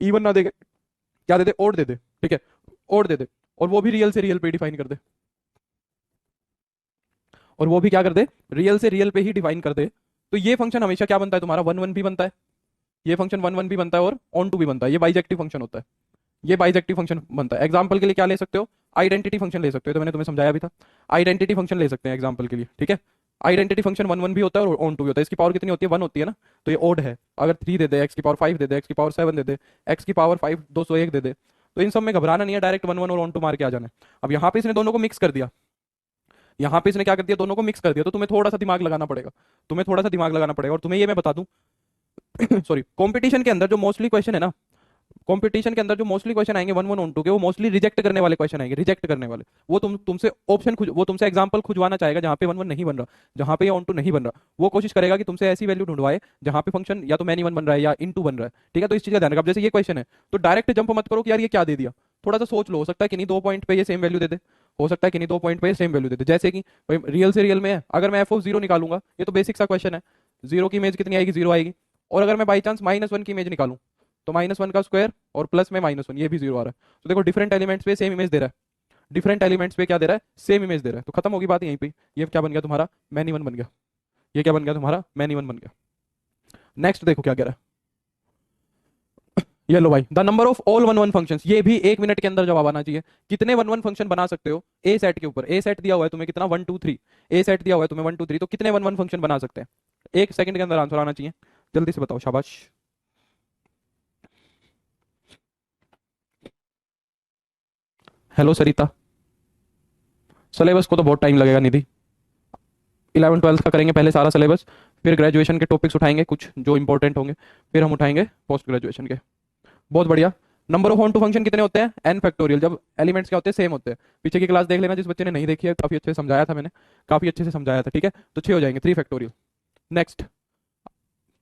इवन ना दे, क्या दे दे, ओड दे दे, ठीक है, ओड दे दे, और वो भी रियल से रियल पे डिफाइन कर दे, और वो भी क्या कर दे, रियल से रियल पे ही डिफाइन कर दे, तो ये फंक्शन हमेशा क्या बनता है तुम्हारा, वन वन भी बनता है। ये फंक्शन वन वन भी बनता है और ऑन टू भी बनता है। ये बाइजेक्टिव फंक्शन होता है, ये बाइजेक्टिव फंक्शन बनता है। एग्जाम्पल के लिए क्या ले सकते हो, आइडेंटिटी फंक्शन ले सकते हो, तो मैंने तुम्हें समझाया भी था, आइडेंटिटी फंक्शन ले सकते हैं एग्जाम्पल के लिए, ठीक है। आइडेंटिटी फंक्शन वन वन भी होता है और ऑन टू भी होता है। इसकी पावर कितनी होती है, वन होती है ना, तो ये ओड है। अगर थ्री दे दे, एक्स की पावर फाइव दे दे, एक्स की पावर सेवन दे दे, एक्स की पावर फाइव दो सौ एक दे दे, तो इन सब में घबराना नहीं है, डायरेक्ट वन वन और ऑन टू मार के आ जाना है। अब यहाँ पे इसने दोनों को मिक्स कर दिया, यहाँ पे इसने क्या कर दिया, दोनों को मिक्स कर दिया, तो तुम्हें थोड़ा सा दिमाग लगाना पड़ेगा, तुम्हें थोड़ा सा दिमाग लगाना पड़ेगा। और तुम्हें ये मैं बता दूं सॉरी, कंपटीशन के अंदर जो मोस्टली क्वेश्चन है ना, कंपटीशन के अंदर जो मोस्टली क्वेश्चन आएंगे वन वन ऑन टू के, वो मोस्टली रिजेक्ट करने वाले क्वेश्चन आएंगे, रिजेक्ट करने वाले। वो तुमसे ऑप्शन वो तुमसे एग्जांपल खुजवाना चाहेगा जहां पे वन वन नहीं बन रहा, जहां पे ये ऑन टू नहीं बन रहा। वो कोशिश करेगा कि तुमसे ऐसी वैल्यू ढूंढवाए जहां पे फंक्शन या तो मैनी वन बन रहा है या इन टू बन रहा है, ठीक है। तो इस चीज का ध्यान रखा। अब जैसे ये क्वेश्चन है तो डायरेक्ट जंप मत करो कि यार ये क्या दे दिया, थोड़ा सा सोच लो। हो सकता है कि नहीं दो पॉइंट पे ये सेम वैल्यू दे दे, हो सकता है कि नहीं दो पॉइंट पे ये सेम वैल्यू दे दे। जैसे कि भाई रियल से रियल में है, अगर मैं एफ ऑफ जीरो निकालूंगा, ये तो बेसिक सा क्वेश्चन है, जीरो की इमेज कितनी आएगी, जीरो आएगी। और अगर मैं बाई चांस माइनस वन की इमेज निकालूं, तो माइनस वन का स्क्वायर और प्लस में माइनस वन, ये भी जीरो आ रहा है। तो देखो डिफरेंट एलिमेंट्स पे सेम इमेज दे रहा है, डिफरेंट एलिमेंट्स पे क्या दे रहा है, सेम इमेज दे रहा है। तो खत्म होगी बात यहीं पे। ये क्या बन गया तुम्हारा, मैनी वन बन गया। ये क्या बन गया तुम्हारा, मैनी वन बन गया। नेक्स्ट देखो क्या कह रहा है, ये लो भाई, the number of all one one function, ये भी एक मिनट के अंदर जवाब आना चाहिए। कितने वन वन फंक्शन बना सकते हो ए सेट के ऊपर, ए सेट दिया हुआ है तुम्हें कितना, वन टू थ्री, ए सेट दिया हुआ है तुम्हें वन टू थ्री, तो कितने वन वन फंक्शन बना सकते हैं? एक सेकंड के अंदर आंसर आना चाहिए, जल्दी से बताओ, शाबाश। हेलो सरिता, सिलेबस को तो बहुत टाइम लगेगा निधि, 11 12 का करेंगे पहले सारा सिलेबस, फिर ग्रेजुएशन के टॉपिक्स उठाएंगे कुछ जो इंपॉर्टेंट होंगे, फिर हम उठाएंगे पोस्ट ग्रेजुएशन के। बहुत बढ़िया। Number of onto function कितने होते हैं, एन फैक्टोरियल, जब एलिमेंट्स क्या होते हैं, सेम होते हैं। पीछे की क्लास देख लेना जिस बच्चे ने नहीं देखी है, काफी अच्छे से समझाया था मैंने, काफी अच्छे से समझाया था, ठीक है। तो छह हो जाएंगे, थ्री फैक्टोरियल। नेक्स्ट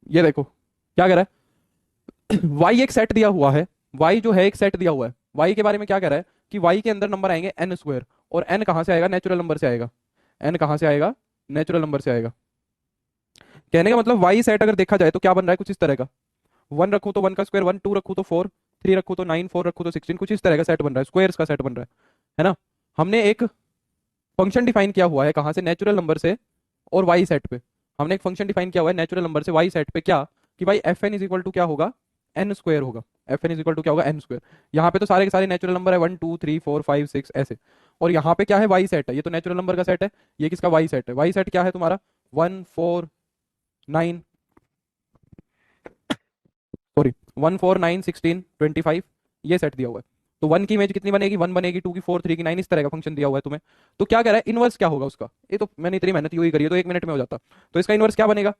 ये देखो क्या कह रहा है वाई एक सेट दिया हुआ है, वाई जो है एक सेट दिया हुआ है। वाई के बारे में क्या कह रहा है कि वाई के अंदर नंबर आएंगे एन स्क्वायर, और एन कहां से आएगा, नेचुरल नंबर से आएगा। एन कहां से आएगा, नेचुरल नंबर से आएगा। कहने का मतलब वाई सेट अगर देखा जाए तो क्या बन रहा है, कुछ इस तरह का, वन रखूं तो वन का स्क्वायर वन, टू रखूं तो फोर, थ्री रखूं तो नाइन, फोर रखूं तो सिक्सटीन, कुछ इस तरह का सेट बन रहा है, स्क्वायर्स का सेट बन रहा है ना। हमने एक फंक्शन डिफाइन किया हुआ है कहां से, नेचुरल नंबर से, और वाई सेट पे। हमने एक फंक्शन डिफाइन किया हुआ है नेचुरल नंबर से वाई सेट पे, क्या कि भाई f n is equal to क्या होगा, एन स्क्वायर होगा। F n is equal to क्या होगा, एन स्क्वायर। यहाँ पे तो सारे के सारे नेचुरल नंबर है, 1 2 3 4 5 6 ऐसे। और यहाँ पे क्या है, वाई सेट है, ये तो नेचुरल नंबर का सेट है, ये किसका वाई सेट है। वाई सेट क्या है तुम्हारा, 1 4 9, सॉरी 1 4 9 16 25, ये सेट दिया हुआ है। तो 1 की इमेज कितनी बनेगी, 1 बनेगी, 2 की 4, 3 की 9, इस तरह का फंक्शन दिया हुआ है तुम्हें। तो क्या कह रहा है, इनवर्स क्या होगा उसका, ये तो मैंने इतनी मेहनत हुई करी है तो 1 मिनट में हो जाता। तो इसका इनवर्स क्या बनेगा,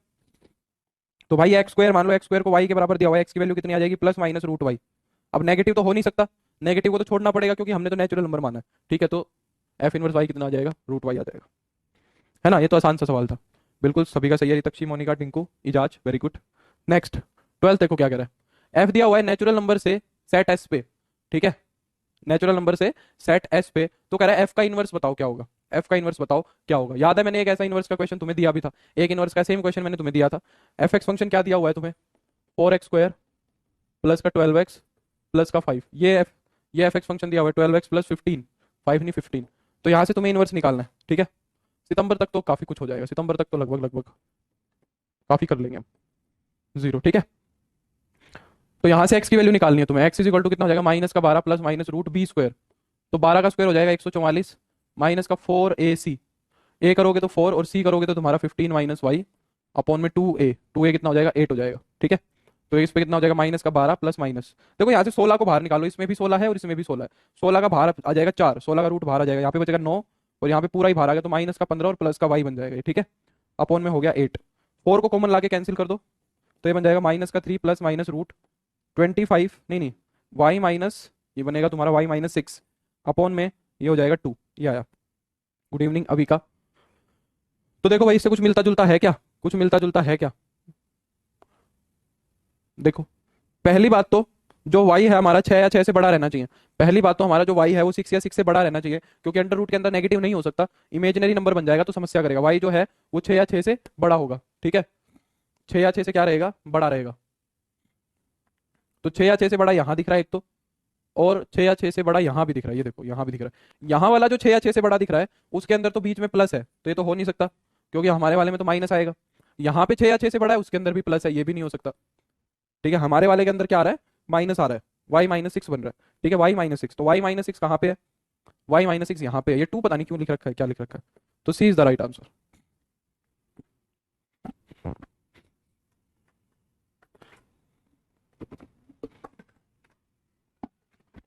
तो भाई एक्स स्क्वायर मान लो, एक्स स्क्वायर को वाई के बराबर दिया हुआ है, एक्स की वैल्यू कितनी आ जाएगी, प्लस माइनस रूट वाई। अब नेगेटिव तो हो नहीं सकता, नेगेटिव को तो छोड़ना पड़ेगा क्योंकि हमने तो नेचुरल नंबर माना है, ठीक है। तो एफ इनवर्स वाई कितना आ जाएगा, रूट वाई आ जाएगा, है ना। ये तो आसान सा सवाल था, बिल्कुल सभी का सही है। Ritakshi, Monika, Tinku, Ijaz, very good. Next 12 देखो क्या कह रहा है। एफ दिया हुआ है नेचुरल नंबर से सेट एस पे, ठीक है, नेचुरल नंबर से सेट एस पे। तो कह रहा है एफ का इनवर्स बताओ क्या होगा, एफ का इनवर्स बताओ क्या होगा। याद है मैंने एक ऐसा इनवर्स का क्वेश्चन तुम्हें दिया भी था, एक इनवर्स का सेम क्वेश्चन मैंने तुम्हें दिया था। एफ एक्स फंक्शन क्या दिया हुआ है तुम्हें, 4x² प्लस का 12x प्लस का 5, ये एफ एक्स फंक्शन दिया हुआ है 12x प्लस 15, 5 नहीं 15। तो यहाँ से तुम्हें इनवर्स निकालना है, ठीक है। सितंबर तक तो काफी कुछ हो जाएगा, सितंबर तक तो लगभग लगभग काफी कर लेंगे हम, 0, ठीक है। तो यहाँ से x की वैल्यू निकालनी है तुम्हें, x इज इक्वल टू कितना हो जाएगा, -12 plus minus root b square. तो 12 का स्क्वायर हो जाएगा 144, माइनस का 4ac, a करोगे तो 4 और c करोगे तो तुम्हारा 15 माइनस वाई अपॉन में 2a, 2a कितना हो जाएगा 8 हो जाएगा, ठीक है। तो इस पे कितना हो जाएगा, माइनस का 12 प्लस माइनस, देखो यहाँ से 16 को बाहर निकालो, इसमें भी 16 है और इसमें भी 16 है। 16 का बाहर आ जाएगा 4, 16 का रूट बाहर आ जाएगा, यहाँ पे बचेगा 9 और यहाँ पे पूरा ही बाहर आ गया, तो माइनस का 15 और प्लस का वाई बन जाएगा, ठीक है। अपॉन में हो गया 8, 4 को कॉमन ला के कैंसिल कर दो, तो ये बन जाएगा माइनस का 3 प्लस माइनस रूट 25, नहीं वाई माइनस, ये बनेगा तुम्हारा वाई -6 अपॉन में ये हो जाएगा 2, ये आया। गुड इवनिंग अभी का। तो देखो भाई इससे कुछ मिलता जुलता है क्या, कुछ मिलता जुलता है क्या, देखो पहली बात तो जो y है हमारा 6 या 6 से बड़ा रहना चाहिए। पहली बात तो हमारा जो y है वो 6 या 6 से बड़ा रहना चाहिए, क्योंकि अंडर रूट के अंदर नेगेटिव नहीं हो सकता, इमेजिनरी नंबर बन जाएगा तो समस्या करेगा। y जो है वो 6 या 6 से बड़ा होगा, ठीक है, 6 या 6 से क्या रहेगा, बड़ा रहेगा। तो 6 या 6 से बड़ा यहाँ दिख रहा है एक तो, और 6 या 6 से बड़ा यहाँ भी दिख रहा है, ये देखो यहाँ भी दिख रहा है। यहाँ वाला जो 6 या 6 से बड़ा दिख रहा है उसके अंदर तो बीच में प्लस है, तो ये तो हो नहीं सकता क्योंकि हमारे वाले में तो माइनस आएगा। यहाँ पे 6 या 6 से बड़ा है उसके अंदर भी प्लस है, ये भी नहीं हो सकता, ठीक है। हमारे वाले के अंदर क्या आ रहा है, माइनस आ रहा है, y-6 बन रहा है, ठीक है, y-6। तो y-6 कहाँ पे है, y-6 यहाँ पे है। ये 2 पता नहीं क्यों लिख रखा है, क्या लिख रखा है। तो C is the right answer.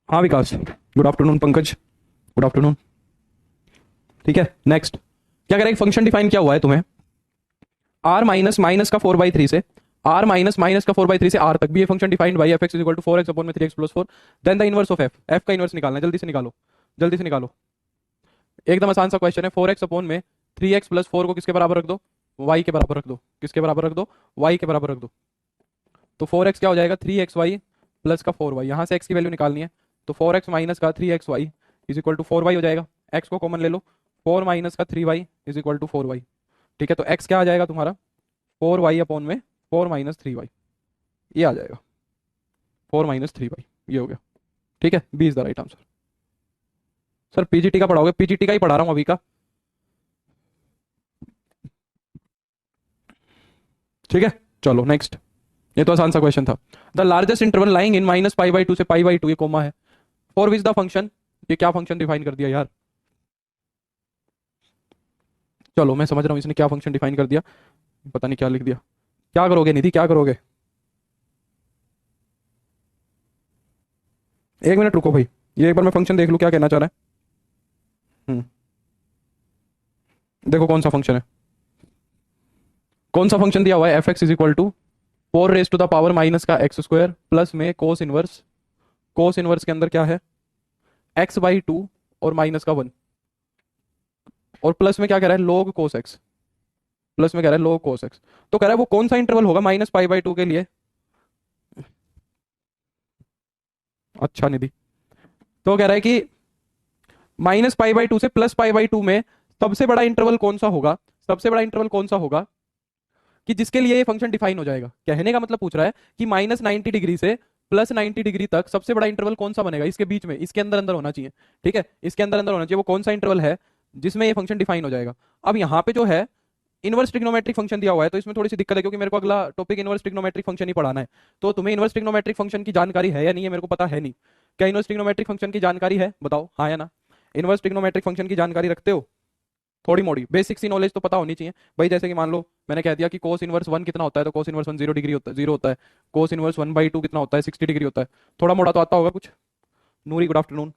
हाँ Vikas, good afternoon. Pankaj, good afternoon, ठीक है। नेक्स्ट क्या करें, फंक्शन डिफाइन किया हुआ है तुम्हें, r माइनस माइनस का 4/3 से r माइनस माइनस का 4/3 से r तक भी ये function defined by f x is equal to 4x upon में 3x plus 4। Then the inverse of f का इनवर्स निकालना है, जल्दी से निकालो, जल्दी से निकालो। एकदम आसान सा क्वेश्चन है, 4x अपॉन में 3x प्लस 4 को किसके बराबर रख दो, y के बराबर रख दो, किसके बराबर रख दो, y के बराबर रख दो। तो 4x क्या हो जाएगा, 3xy प्लस का 4y, यहाँ से x की वैल्यू निकालनी है। तो 4x माइनस का 3xy is equal to 4y हो जाएगा, x को कॉमन ले लो, 4 माइनस का 3y is equal to 4y, ठीक है। तो x क्या आ जाएगा तुम्हारा, 4y अपॉन में 4 माइनस 3y, ये आ जाएगा 4 माइनस 3y, ये हो गया, ठीक है। B is the right answer. Sir PGT का पढ़ाओगे, पीजीटी का ही पढ़ा रहा हूँ अभी का, ठीक है। चलो नेक्स्ट, ये तो आसान सा क्वेश्चन था। The largest interval lying in -π/2 से π/2, ये कोमा है, फॉर विच द फंक्शन, ये क्या फंक्शन डिफाइन कर दिया यार। चलो मैं समझ रहा हूँ इसने क्या फंक्शन डिफाइन कर दिया, पता नहीं क्या लिख दिया। क्या करोगे निधि, क्या करोगे, 1 मिनट रुको भाई, ये एक बार मैं फंक्शन देख लूँ क्या कहना चाह रहा है। देखो कौन सा फंक्शन है, कौन सा फंक्शन दिया हुआ है, f x is equal to 4 minus का एक्स स्क्वायर प्लस में कोस इनवर्स, कोस इनवर्स के अंदर क्या है, x/2 और माइनस का 1, और प्लस में क्या कह रहा है, log cos x, प्लस में कह रहा है log cos x। तो कह रहा है वो कौन सा इंटरवल होगा -π/2 के लिए, अच्छा निधि, तो कह रहा है कि -π/2 से +π/2 में सबसे बड़ा इंटरवल कौन सा होगा, सबसे बड़ा इंटरवल कौन सा होगा कि जिसके लिए ये फंक्शन डिफाइन हो जाएगा। कहने का मतलब पूछ रहा है कि -90 डिग्री से +90 डिग्री तक सबसे बड़ा इंटरवल कौन सा बनेगा, इसके बीच में, इसके अंदर अंदर होना चाहिए, ठीक है, इसके अंदर अंदर होना चाहिए। वो कौन सा इंटरवल है जिसमें ये फंक्शन डिफाइन हो जाएगा। अब यहाँ पे जो है इनवर्स ट्रिग्नोमेट्रिक फंक्शन दिया हुआ है तो इसमें थोड़ी सी दिक्कत है, क्योंकि मेरे को अगला टॉपिक इनवर्स ट्रिग्नोमेट्रिक फंक्शन ही पढ़ाना है। तो तुम्हें इनवर्स ट्रिग्नोमेट्रिक फंक्शन की जानकारी है या नहीं है मेरे को पता है नहीं। क्या इनवर्स ट्रिग्नोमेट्रिक फंक्शन की जानकारी है, बताओ हाँ या ना। इनवर्स ट्रिग्नोमेट्रिक फंक्शन की जानकारी रखते हो? थोड़ी मोड़ी बेसिक सी नॉलेज तो पता होनी चाहिए भाई। जैसे कि मान लो मैंने कह दिया कि कोस इनवर्स 1 कितना होता है, तो कोस इनवर्स 1 0 डिग्री होता है, 0 होता है। कोस इनवर्स 1/2 कितना होता है, 60 डिग्री होता है। थोड़ा मोड़ा तो आता होगा कुछ। नूरी गुड आफ्टरनून।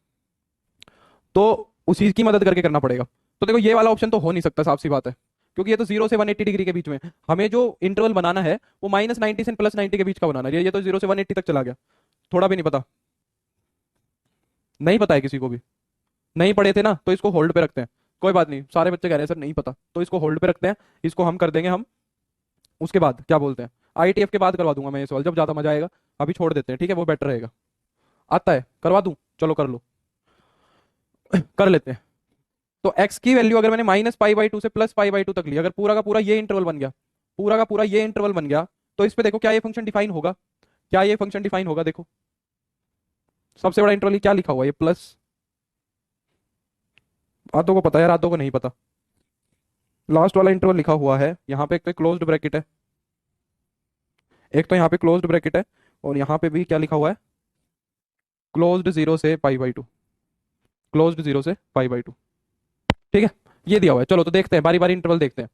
तो उसी की मदद करके करना पड़ेगा। तो देखो ये वाला ऑप्शन तो हो नहीं सकता, साफ सी बात है, क्योंकि ये तो 0 से 180 डिग्री के बीच में है। हमें जो इंटरवल बनाना है वो -90 से +90 के बीच का बनाना है। ये तो 0 से 180 तक चला गया। थोड़ा भी नहीं पता? नहीं पता है किसी को भी? नहीं पढ़े थे ना, तो इसको होल्ड पे रखते हैं। कोई बात नहीं, सारे बच्चे कह रहे हैं सर नहीं पता, तो इसको होल्ड पे रखते हैं। इसको हम कर देंगे हम उसके बाद क्या बोलते हैं, आईटीएफ के बाद करवा दूंगा मैं ये सवाल, जब ज्यादा मजा आएगा। अभी छोड़ देते हैं, ठीक है, वो बेटर रहेगा। आता है करवा दूं? चलो कर लो। कर लेते हैं। तो x की वैल्यू अगर मैंने -π/2 से +π/2 तक ली, अगर पूरा का पूरा ये इंटरवल बन गया, पूरा का पूरा ये इंटरवल बन गया, तो इस पे देखो क्या ये फंक्शन डिफाइन होगा? क्या ये फंक्शन डिफाइन होगा? देखो सबसे बड़ा इंटरवल क्या लिखा हुआ है, ये प्लस। आधों को पता है यार, आधों को नहीं पता। लास्ट वाला इंटरवल लिखा हुआ है यहाँ पे, एक तो क्लोज्ड ब्रैकेट है, एक तो यहाँ पे क्लोज्ड ब्रैकेट है, और यहाँ पे भी क्या लिखा हुआ है, क्लोज्ड 0 से π/2, क्लोज्ड 0 से π/2। ठीक है, ये दिया हुआ है। चलो तो देखते हैं, बारी बारी इंटरवल देखते हैं।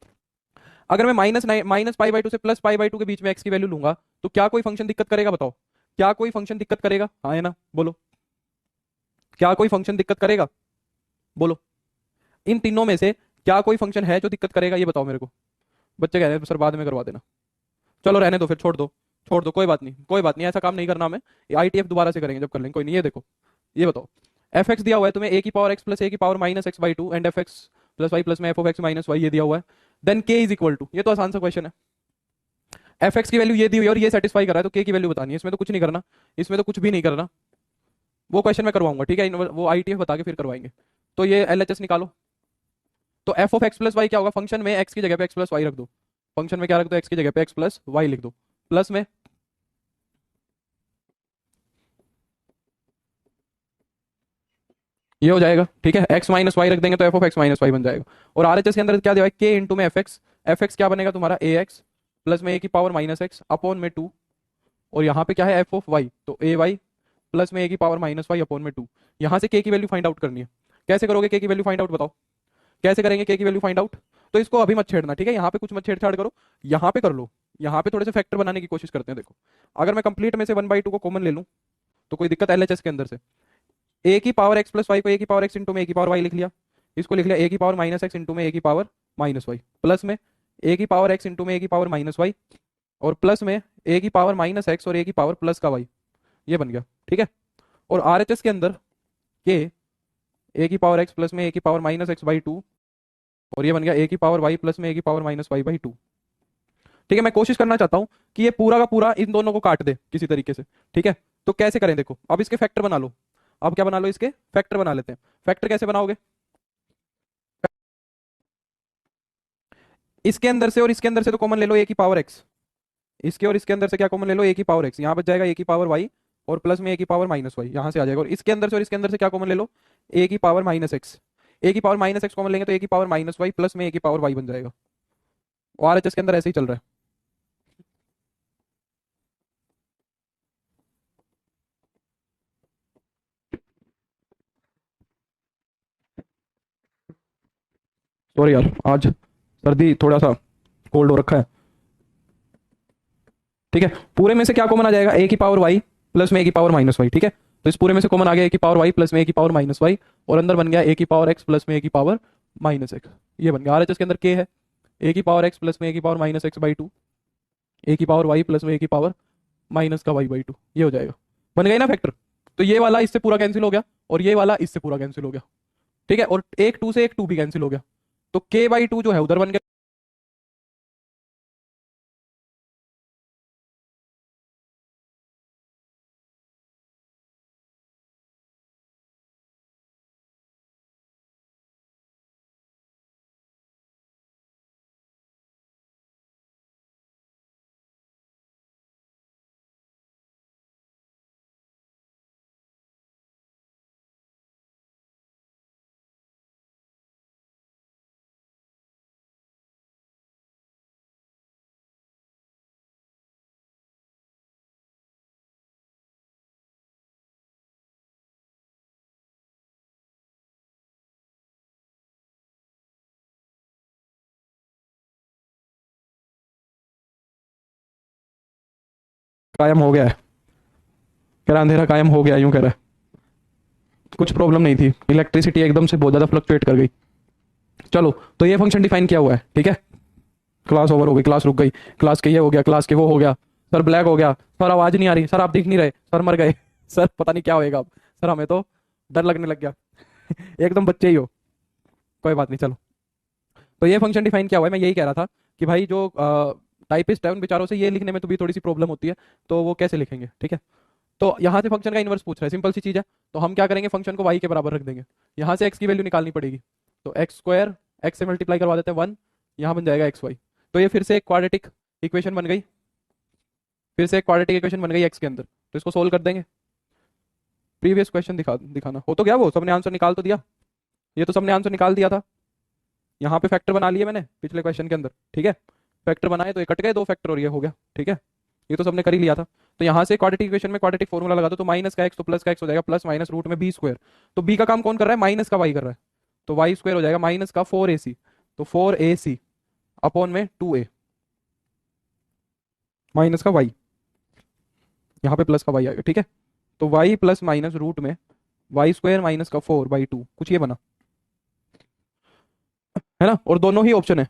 अगर मैं -π/2 से +π/2 के बीच में x की वैल्यू लूंगा, तो क्या कोई फंक्शन दिक्कत करेगा? बताओ, क्या कोई फंक्शन दिक्कत करेगा, हाँ या ना बोलो। क्या कोई फंक्शन दिक्कत करेगा? बोलो। इन तीनों में से क्या कोई फंक्शन है जो दिक्कत करेगा, ये बताओ मेरे को। बच्चे कह रहे हैं सर बाद में करवा देना। चलो रहने दो फिर, छोड़ दो। छोड़ दो, कोई बात नहीं, कोई बात नहीं, ऐसा काम नहीं करना हमें। आईटीएफ दोबारा से करेंगे जब कर लेंगे, कोई नहीं। ये देखो, ये बताओ, एफ एक्स दिया हुआ है तुम्हें, ए की पावर एक्स प्लस ए की power -x/2 and f x plus y plus में f of x minus y, ये दिया हुआ है। देन के इज इक्वल टू, ये तो आसान सा क्वेश्चन है। एफ एक्स की वैल्यू ये दी हुई है और ये सेटिस्फाई कर रहा है, तो के की वैल्यू बतानी है। इसमें तो कुछ नहीं करना, इसमें तो कुछ भी नहीं करना। वो क्वेश्चन मैं करवाऊंगा, ठीक है, वो आईटीएफ बता के फिर करवाएंगे। तो ये एलएचएस निकालो। तो f of x plus y क्या होगा, फंक्शन में एक्स की जगह पे एक्स प्लस वाई रख दो। फंक्शन में क्या रख दो, एक्स की जगह पे एक्स प्लस वाई लिख दो। प्लस में ये हो जाएगा, ठीक है, एक्स माइनस वाई रख देंगे तो f of x minus y बन जाएगा। और आरएचएस के अंदर क्या दिया है, के इंटू में एफ एक्स। एफ एक्स क्या बनेगा तुम्हारा, ए एक्स प्लस में ए की पावर -x अपॉन में 2। और यहाँ पे क्या है, एफ ऑफ वाई, तो ए वाई प्लस में ए की पावर -y अपॉन में 2। यहाँ से के की वैल्यू फाइंड आउट करनी है। कैसे करोगे के की वैल्यू फाइंड आउट, बताओ कैसे करेंगे के की वैल्यू फाइंड आउट। तो इसको अभी मत छेड़ना, ठीक है, यहाँ पे कुछ मत छेड़छाड़ करो, यहाँ पे कर लो। यहाँ पे थोड़े से फैक्टर बनाने की कोशिश करते हैं। देखो अगर मैं कंप्लीट में से 1/2 को कॉमन ले लूँ, तो कोई दिक्कत एलएचएस के अंदर से, ए की पावर एक्स प्लस वाई को ए की पावर एक्स इंटू में ए की पावर वाई लिख लिया। इसको लिख लिया ए की पावर -x इंटू में ए की पावर -y, प्लस में ए की पावर x इंटू में ए की पावर -y, और प्लस में ए की पावर -x और ए की पावर प्लस का y। ये बन गया, ठीक है। और आरएचएस के अंदर के ए की पावर x प्लस में ए की पावर -x/2, और ये बन गया ए की पावर y प्लस में ए की पावर -y/2। ठीक है, मैं कोशिश करना चाहता हूं कि ये पूरा का पूरा इन दोनों को काट दे किसी तरीके से, ठीक है। तो कैसे करें, देखो अब इसके फैक्टर बना लो। अब क्या बना लो, इसके फैक्टर बना लेते हैं। फैक्टर कैसे बनाओगे, इसके अंदर से और इसके अंदर से तो कॉमन ले लो ए की पावर एक्स। इसके और इसके अंदर से क्या कॉमन ले लो, ए की पावर एक्स, यहाँ बच जाएगा ए की पावर वाई, और प्लस में ए की पावर -y यहाँ से आ जाएगा। और इसके अंदर से और इसके अंदर से क्या कॉमन ले लो, ए की पावर -x। ए की पावर -x कॉमन लेंगे तो ए की पावर -y प्लस में ए की पावर y बन जाएगा। और आरएचएस के अंदर ऐसे ही चल रहा है। सॉरी यार, आज सर्दी थोड़ा सा कोल्ड हो रखा है। ठीक है, पूरे में से क्या कॉमन आ जाएगा, ए की पावर वाई प्लस में ए की पावर -y, ठीक है। तो इस पूरे में से कॉमन आ गया ए की पावर वाई प्लस में ए की पावर -y, और अंदर बन गया ए की पावर एक्स प्लस में ए की पावर -x। ये बन गया, आरएचएस के अंदर के है ए की पावर एक्स प्लस में ए की पावर -x/2, ए की पावर वाई प्लस में ए की पावर माइनस का y/2। ये हो जाएगा, बन गई ना फैक्टर। तो ये वाला इससे पूरा कैंसिल हो गया, और ये वाला इससे पूरा कैंसिल हो गया, ठीक है। और एक 2 से एक 2 भी कैंसिल हो गया, तो k/2 जो है उधर बन गया। कायम हो गया है, कह रहा अंधेरा कायम हो गया, यूं कह रहा है। कुछ प्रॉब्लम नहीं थी, इलेक्ट्रिसिटी एकदम से बहुत ज़्यादा फ्लक्चुएट कर गई। चलो, तो ये फंक्शन डिफाइन किया हुआ है, ठीक है। क्लास ओवर हो गई, क्लास रुक गई, क्लास के ये हो गया, क्लास के वो हो गया, सर ब्लैक हो गया, सर आवाज़ नहीं आ रही, सर आप दिख नहीं रहे, सर मर गए सर पता नहीं क्या होएगा अब, सर हमें तो डर लगने लग गया एकदम बच्चे ही हो। कोई बात नहीं, चलो। तो ये फंक्शन डिफाइन किया हुआ है। मैं यही कह रहा था कि भाई जो टाइपिस्ट है उन बेचारों से ये लिखने में तो भी थोड़ी सी प्रॉब्लम होती है, तो वो कैसे लिखेंगे, ठीक है। तो यहाँ से फंक्शन का इन्वर्स पूछ रहा है, सिंपल सी चीज़ है। तो हम क्या करेंगे, फंक्शन को y के बराबर रख देंगे, यहाँ से x की वैल्यू निकालनी पड़ेगी। तो एक्स स्क्वायर, x से मल्टीप्लाई करवा देते हैं 1, यहाँ बन जाएगा एक्स वाई। तो ये फिर से एक क्वाड्रेटिक इक्वेशन बन गई, फिर से एक क्वाड्रेटिक इक्वेशन बन गई x के अंदर। तो इसको सोल्व कर देंगे। प्रीवियस क्वेश्चन दिखाना हो तो गया, वो सबने आंसर निकाल तो दिया, ये तो सबने आंसर निकाल दिया था। यहाँ पे फैक्टर बना लिए मैंने पिछले क्वेश्चन के अंदर, ठीक है। फैक्टर बनाए तो ये कट गए, दो फैक्टर और ये हो गया, ठीक है। ये तो सबने कर ही लिया था। तो यहाँ से क्वाड्रेटिक इक्वेशन में क्वाड्रेटिक फॉर्मूला लगा दो, तो माइनस का एक्स तो प्लस का एक्स हो जाएगा, प्लस माइनस रूट में बी स्क्वायर। तो बी का काम कौन कर रहा है, माइनस का वाई कर रहा है, तो वाई स्क्वायर हो जाएगा माइनस का 4ac, तो 4ac अपॉन में 2a, माइनस का वाई, यहाँ पे प्लस का वाई आएगा, ठीक है। तो वाई प्लस माइनस रूट में वाई स्क्वायर माइनस का 4/2, कुछ ये बना, है ना। और दोनों ही ऑप्शन है,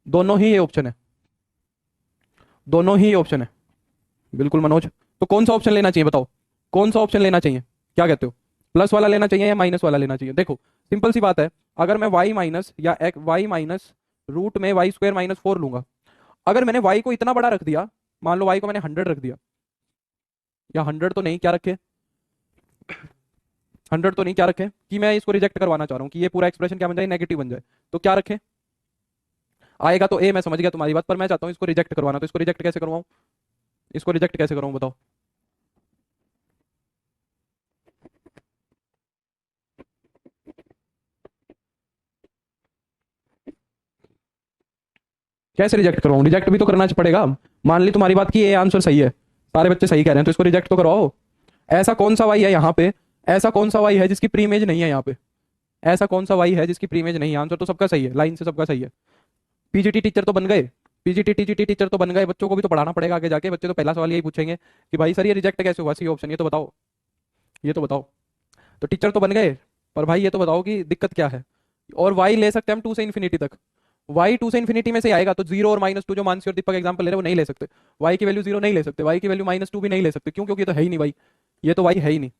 दोनों ही ये ऑप्शन है, दोनों ही ऑप्शन है, बिल्कुल मनोज। तो कौन सा ऑप्शन लेना चाहिए बताओ, कौन सा ऑप्शन लेना चाहिए, क्या कहते हो, प्लस वाला लेना चाहिए या माइनस वाला लेना चाहिए। देखो सिंपल सी बात है, अगर मैं y माइनस या y माइनस रूट में वाई स्क्वायर माइनस 4 लूंगा, अगर मैंने y को इतना बड़ा रख दिया, मान लो y को मैंने 100 रख दिया, या 100 तो नहीं, क्या रखे, 100 तो नहीं, क्या रखें कि मैं इसको रिजेक्ट करवाना चाह रहा हूँ कि ये पूरा एक्सप्रेशन क्या बन जाए, नेगेटिव बन जाए, तो क्या रखें, आएगा तो ए, मैं समझ गया तुम्हारी बात, पर मैं चाहता हूँ इसको रिजेक्ट करवाना, तो इसको रिजेक्ट कैसे करवाऊँ, इसको रिजेक्ट कैसे करूँ बताओ। कैसे रिजेक्ट करवाऊँ, रिजेक्ट भी तो करना पड़ेगा। मान ली तुम्हारी बात की ये आंसर सही है, सारे बच्चे सही कह रहे हैं, तो इसको रिजेक्ट तो करवाओ। ऐसा कौन सा वाई है यहाँ पे, ऐसा कौन सा वाई है जिसकी प्री इमेज नहीं है यहाँ पे, ऐसा कौन सा वाई है जिसकी प्री इमेज नहीं है, आंसर तो सबका सही है, लाइन से सबका सही है। पीजीटी टीचर तो बन गए, पीजीटी टीजीटी टीचर तो बन गए, बच्चों को भी तो पढ़ाना पड़ेगा आगे जाके, बच्चे तो पहला सवाल यही पूछेंगे कि भाई सर ये रिजेक्ट कैसे हुआ, सी ऑप्शन, ये तो बताओ, ये तो बताओ। तो टीचर तो बन गए, पर भाई ये तो बताओ कि दिक्कत क्या है। और वाई ले सकते हैं हम 2 से इन्फिनिटी तक, वाई 2 से इन्फिनिटी में से आएगा, तो 0 और -2 जो मानसी और दीपक एग्जाम्पल ले रहे हैं वो नहीं ले सकते, वाई की वैल्यू 0 नहीं ले सकते, वाई की वैल्यू -2 भी नहीं ले सकते, क्यों, क्योंकि ये तो है ही नहीं भाई, ये तो वाई है ही नहीं,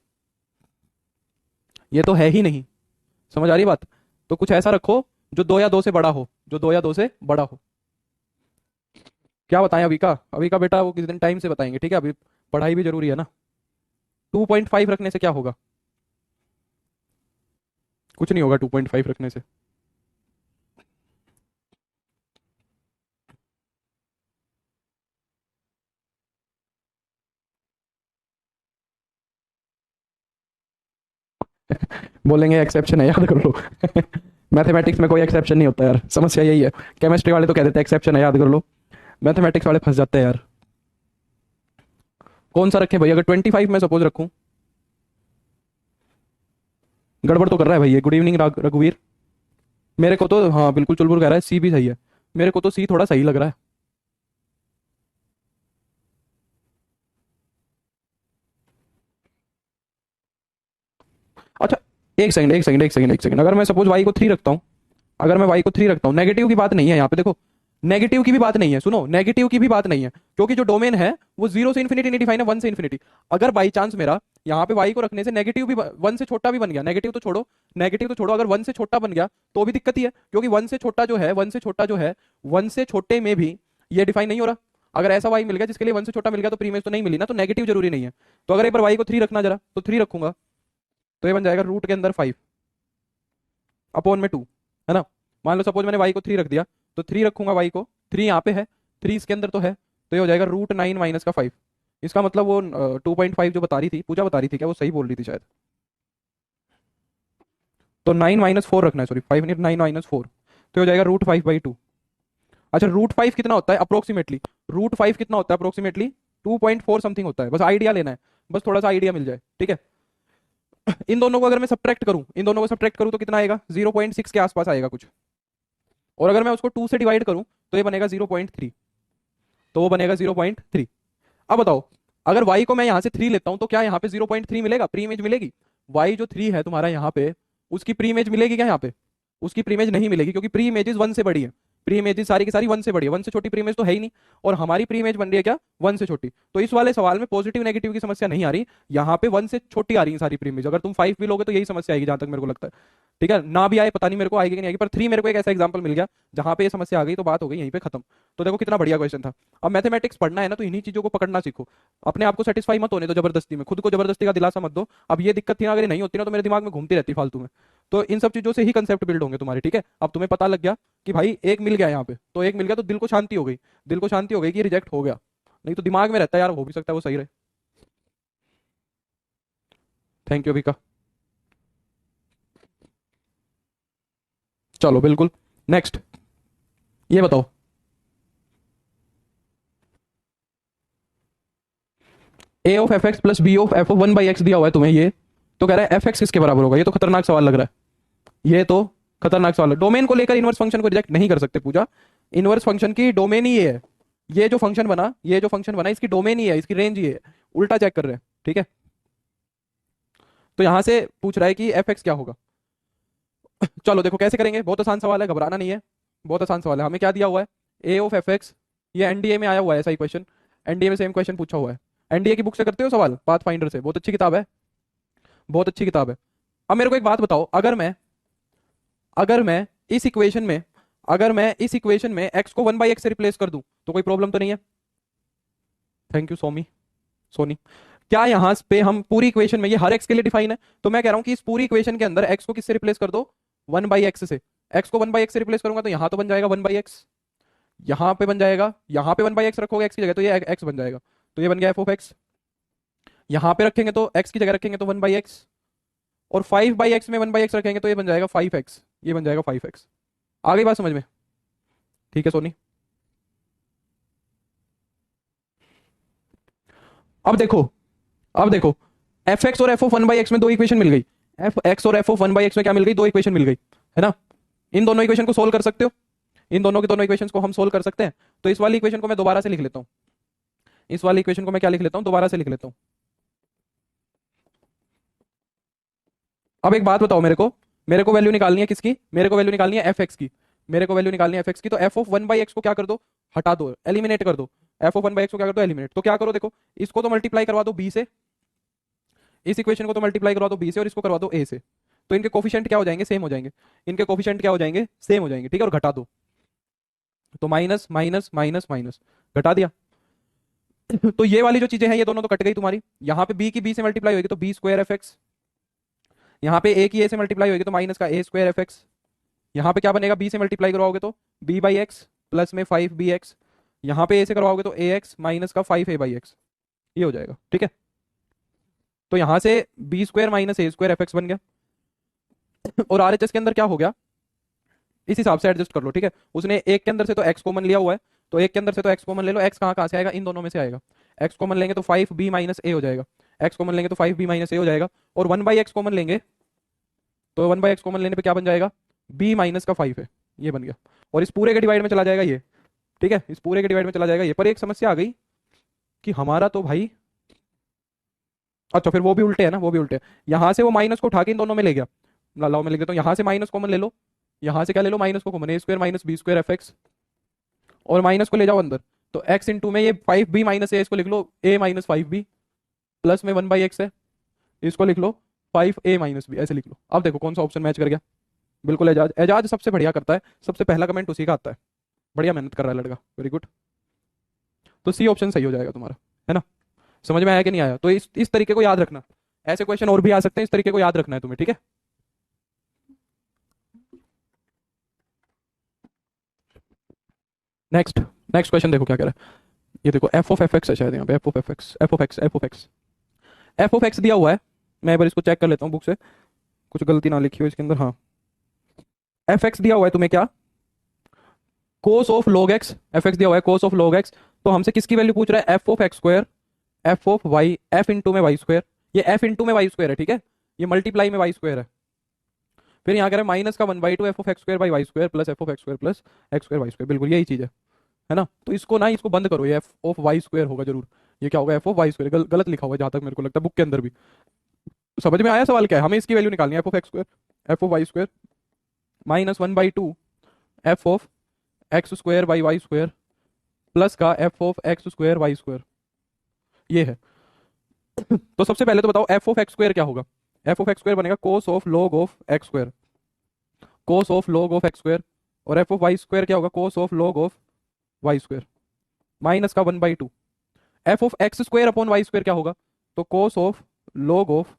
ये तो है ही नहीं, समझ आ रही बात। तो कुछ ऐसा रखो जो 2 या 2 से बड़ा हो, जो 2 या 2 से बड़ा हो। क्या बताएं अभी का, अभी का बेटा वो किसी दिन टाइम से बताएंगे, ठीक है, अभी पढ़ाई भी जरूरी है ना। 2.5 रखने से क्या होगा, कुछ नहीं होगा 2.5 रखने से बोलेंगे एक्सेप्शन है, याद कर लो मैथमेटिक्स में कोई एक्सेप्शन नहीं होता यार, समस्या यही है। केमिस्ट्री वाले तो कह देते हैं एक्सेप्शन है, याद कर लो, मैथमेटिक्स वाले फंस जाते हैं यार। कौन सा रखें भाई, अगर 25 में सपोज रखूं, गड़बड़ तो कर रहा है भाई ये। गुड इवनिंग रघुवीर, मेरे को तो हाँ बिल्कुल चुलबुल कह रहा है, सी भी सही है, मेरे को तो सी थोड़ा सही लग रहा है। अच्छा, एक सेकंड एक सेकंड एक सेकंड एक सेकंड, अगर मैं सपोज वाई को 3 रखता हूँ, अगर मैं वाई को 3 रखता हूँ, नेगेटिव की बात नहीं है यहाँ पे, देखो नेगेटिव की भी बात नहीं है, सुनो नेगेटिव की भी बात नहीं है, क्योंकि जो डोमेन है वो 0 से इन्फिनिटी नहीं डिफाइन है, 1 से इन्फिनिटी। अगर बाई चांस मेरा यहाँ पे वाई को रखने से नेगेटिव भी 1 से छोटा भी बन गया, नेगेटिव तो छोड़ो, नेगेटिव तो छोड़ो, अगर 1 से छोटा बन गया तो भी दिक्कत ही है, क्योंकि 1 से छोटा जो है, 1 से छोटा जो है, 1 से छोटे में भी ये डिफाइन नहीं हो रहा। अगर ऐसा वाई मिल गया जिसके लिए 1 से छोटा मिल गया तो प्रीमियस तो नहीं मिली ना, तो नेगेटिव जरूरी नहीं है। तो अगर एक बार वाई को 3 रखना जरा, तो 3 रखूंगा, तो ये बन जाएगा रूट के अंदर 5 अपॉन में 2, है ना। मान लो सपोज मैंने वाई को 3 रख दिया, तो 3 रखूंगा वाई को, 3 यहाँ पे है, 3 इसके अंदर तो है, तो ये हो जाएगा √9 माइनस का 5। इसका मतलब वो 2.5 जो बता रही थी, पूजा बता रही थी क्या, वो सही बोल रही थी शायद। तो 9 - 4 रखना है, सॉरी 5 9 - 4, तो हो जाएगा √5/2। अच्छा, √5 कितना होता है अप्रोक्सीमेटली, √5 कितना होता है अप्रोक्सीमेटली, 2.4 समथिंग होता है, बस आइडिया लेना है, बस थोड़ा सा आइडिया मिल जाए, ठीक है। इन दोनों को अगर मैं सब्ट्रैक्ट करूं, इन दोनों को सब्ट्रैक्ट करूं तो कितना आएगा, 0.6 के आसपास आएगा कुछ, और अगर मैं उसको 2 से डिवाइड करूं तो ये बनेगा 0.3, तो वो बनेगा 0.3। अब बताओ, अगर y को मैं यहाँ से 3 लेता हूँ तो क्या यहाँ पे 0.3 मिलेगा, प्री इमेज मिलेगी? y जो 3 है तुम्हारा यहाँ पे, उसकी प्री इमेज मिलेगी क्या यहाँ पे? उसकी प्री इमेज नहीं मिलेगी, क्योंकि प्री इमेजेस 1 से बड़ी है। प्री इमेजेस सारी की सारी 1 से बड़ी है, 1 से छोटी प्री इमेज तो है ही नहीं। और हमारी प्री इमेज बन रही है क्या, 1 से छोटी। तो इस वाले सवाल में पॉजिटिव नेगेटिव की समस्या नहीं आ रही, यहाँ पे 1 से छोटी आ रही है सारी प्री इमेज। अगर तुम 5 भी लोगे तो यही समस्या आएगी, जहां तक मेरे को लगता है। ठीक है, ना भी आए पता नहीं मेरे को आएगी कि नहीं आएगी, पर 3 मेरे को एक ऐसा एग्जांपल मिल गया जहां पे ये समस्या आ गई, तो बात हो गई यहीं पे खत्म। तो देखो कितना बढ़िया क्वेश्चन था। अब मैथमेटिक्स पढ़ना है ना, तो इन्हीं चीजों को पकड़ना सीखो। अपने आप को सेटिस्फाई मत होने दो जबरदस्ती में, खुद को जबरदस्ती का दिलासा मत दो। अब ये दिक्कत थी ना, अगर ये नहीं होती ना तो मेरे दिमाग में घूमती रहती फालतू में। तो इन सब चीजों से ही कंसेप्ट बिल्ड होंगे तुम्हारे। ठीक है, अब तुम्हें पता लग गया कि भाई एक मिल गया यहाँ पे, तो एक मिल गया तो दिल को शांति हो गई। दिल को शांति हो गई कि रिजेक्ट हो गया, नहीं तो दिमाग में रहता है यार, हो भी सकता है वो सही रहे। Thank you Abhika. चलो बिल्कुल, नेक्स्ट ये बताओ, a of f x plus b of f of 1/x दिया हुआ है तुम्हें ये, तो कह रहा है एफ एक्स किसके बराबर होगा? ये तो खतरनाक सवाल लग रहा है, ये तो खतरनाक सवाल है। डोमेन को लेकर इनवर्स फंक्शन को रिजेक्ट नहीं कर सकते पूजा। इनवर्स फंक्शन की डोमेन ही ये है, ये जो फंक्शन बना, ये जो फंक्शन बना इसकी डोमेन ही है, इसकी रेंज ही है। उल्टा चेक कर रहे हैं, ठीक है। तो यहां से पूछ रहा है कि एफ एक्स क्या होगा। चलो देखो कैसे करेंगे, बहुत आसान सवाल है, घबराना नहीं है, बहुत आसान सवाल है। हमें क्या दिया हुआ है, ए ऑफ एफ एक्स, ये एनडीए में आया हुआ है ऐसा ही क्वेश्चन, एनडीए में सेम क्वेश्चन पूछा हुआ है। एनडीए की बुक से करते हो सवाल, पाथ फाइंडर से, बहुत अच्छी किताब है, बहुत अच्छी किताब है। अब मेरे को एक बात बताओ, अगर मैं इस इक्वेशन में, अगर मैं इस इक्वेशन में x को 1/x से रिप्लेस कर दूं तो कोई प्रॉब्लम तो नहीं है? Thank you Somi, Soni. क्या यहां पे हम पूरी इक्वेशन में, ये हर x के लिए डिफाइन है, तो मैं कह रहा हूं कि इस पूरी इक्वेशन के अंदर x को किससे रिप्लेस कर दो, 1/x से। x को 1/x से रिप्लेस करूंगा तो यहां तो बन जाएगा 1/x, यहां पे बन जाएगा, यहां पे 1/x रखोगे x की जगह तो ये x बन जाएगा, तो ये बन गया f ऑफ x। यहां पे रखेंगे तो x की जगह रखेंगे तो 1/x, और 5/x में 1/x रखेंगे तो ये बन जाएगा 5x, ये बन जाएगा 5x। आ गई बात समझ में? ठीक है सोनी। अब देखो, अब देखो, एफ एक्स और एफ ऑफ 1/x में दो इक्वेशन मिल गई, एफ एक्स और एफ ऑफ 1/x में क्या मिल गई, दो इक्वेशन मिल गई, है ना। इन दोनों इक्वेशन को सोल्व कर सकते हो, इन दोनों की दोनों इक्वेशंस को हम सोल्व कर सकते हैं। तो इस वाली इक्वेशन को मैं दोबारा से लिख लेता हूं, इस वाली इक्वेशन को मैं क्या लिख लेता हूं, दोबारा से लिख लेता हूं। अब एक बात बताओ मेरे को वैल्यू निकालनी है किसकी, मेरे को वैल्यू निकालनी है एफ एक्स की, मेरे को वैल्यू निकालनी है एफ एक्स की। तो एफ ऑफ 1/x को क्या कर दो, हटा दो, एलिमिनेट कर दो। एफ ऑफ 1/x को क्या कर दो, एलिमिनेट। तो क्या करो, देखो इसको तो मल्टीप्लाई करवा दो बी से, इस इक्वेशन को तो मल्टीप्लाई करवा दो बी से, और इसको करवा दो ए से। तो इनके कोफिशिएंट क्या हो जाएंगे, सेम हो जाएंगे, इनके कोफिशिएंट क्या हो जाएंगे, सेम हो जाएंगे, ठीक है। और घटा दो, तो माइनस माइनस माइनस माइनस, घटा दिया। तो ये वाली जो चीजें हैं ये दोनों तो कट गई तुम्हारी। यहाँ पे बी की बी से मल्टीप्लाई होगी तो बी स्क्वायर एफ एक्स, यहाँ पे ए की ए से मल्टीप्लाई होगी तो माइनस का ए स्क्वायर एफ एक्स। यहाँ पे क्या बनेगा, बी से मल्टीप्लाई करवाओगे तो b/x प्लस में 5bx, यहाँ पे ए से करवाओगे तो ax माइनस का 5a/x, ये हो जाएगा, ठीक है। तो यहाँ से बी स्क्वायर माइनस ए स्क्वायर एफ एक्स बन गया। और आरएचएस के अंदर क्या हो गया, इस हिसाब से एडजस्ट कर लो, ठीक है। उसने एक के अंदर से तो x कॉमन लिया हुआ है, तो एक के अंदर से तो x कॉमन ले लो, x कहाँ कहाँ से आएगा, इन दोनों में से आएगा। x कॉमन लेंगे तो 5b माइनस ए हो जाएगा, x कॉमन लेंगे तो 5b माइनस ए हो जाएगा। और 1/x कॉमन लेंगे तो 1/x कॉमन लेने पे क्या बन जाएगा, b माइनस का 5 है, ये बन गया। और इस पूरे के डिवाइड में चला जाएगा ये, ठीक है, इस पूरे के डिवाइड में चला जाएगा ये। पर एक समस्या आ गई कि हमारा तो भाई, अच्छा फिर वो भी उल्टे है ना, वो भी उल्टे है। यहां से वो माइनस को उठा के इन दोनों में ले गया, लाओ मैं लिख देता हूँ, यहाँ से माइनस कॉमन ले लो, यहाँ से क्या ले लो, माइनस को common, a square minus b square f x, और माइनस को ले जाओ अंदर, तो एक्स इंटू में ये 5b माइनस ए, इसको लिख लो a माइनस 5b, प्लस में 1/x है, इसको लिख लो 5a माइनस बी, ऐसे लिख लो। अब देखो कौन सा ऑप्शन मैच कर गया, बिल्कुल एजाज, एजाज सबसे बढ़िया करता है, सबसे पहला कमेंट उसी का आता है, बढ़िया मेहनत कर रहा है लड़का, वेरी गुड। तो सी ऑप्शन सही हो जाएगा तुम्हारा, है ना। समझ में आया कि नहीं आया? तो इस तरीके को याद रखना, ऐसे क्वेश्चन और भी आ सकते हैं, इस तरीके को याद रखना है तुम्हें, ठीक है। नेक्स्ट, नेक्स्ट क्वेश्चन देखो क्या कह रहा है, ये देखो एफ ऑफ एफ एक्स है शायद यहाँ पे, F of f x, F of x, F of x, F of x दिया हुआ है। मैं एक बार इसको चेक कर लेता हूँ बुक से, कुछ गलती ना लिखी हो इसके अंदर। हाँ, एफ एक्स दिया हुआ है तुम्हें क्या, कोस of log x, F x दिया हुआ है कोस ऑफ लॉग एक्स। तो हमसे किसकी वैल्यू पूछ रहा है, f of x square, f of y, f into में वाई स्क्वायर, ये एफ इंटू में वाई स्क्वायर है, ठीक है, ये मल्टीप्लाई में वाई स्क्वायर है। फिर यहाँ कह रहे हैं माइनस का 1/2 f of x square by y square plus f of x square plus x square y square, बिल्कुल यही चीज़ है ना। तो इसको ना, इसको बंद करो, ये एफ ऑफ वाई स्क्वायर होगा जरूर, ये क्या होगा, एफ ऑफ वाई स्क्वायर। गलत लिखा हुआ है जहां तक मेरे को लगता है बुक के अंदर भी। समझ में आया सवाल क्या है? हमें इसकी वैल्यू निकालनी है, f of x square, f of y square minus 1/2 f of x square by y square plus का f of x square y square, ये है। तो सबसे पहले तो बताओ एफ ऑफ एक्स स्क्वायर क्या होगा। एफ ऑफ एक्स स्क्वायर बनेगा cos of log of x square, cos of log of x square. और एफ ऑफ वाई स्क्वायर क्या होगा, cos of log of y square minus का 1/2 f of x square upon y square क्या होगा, तो cos of log of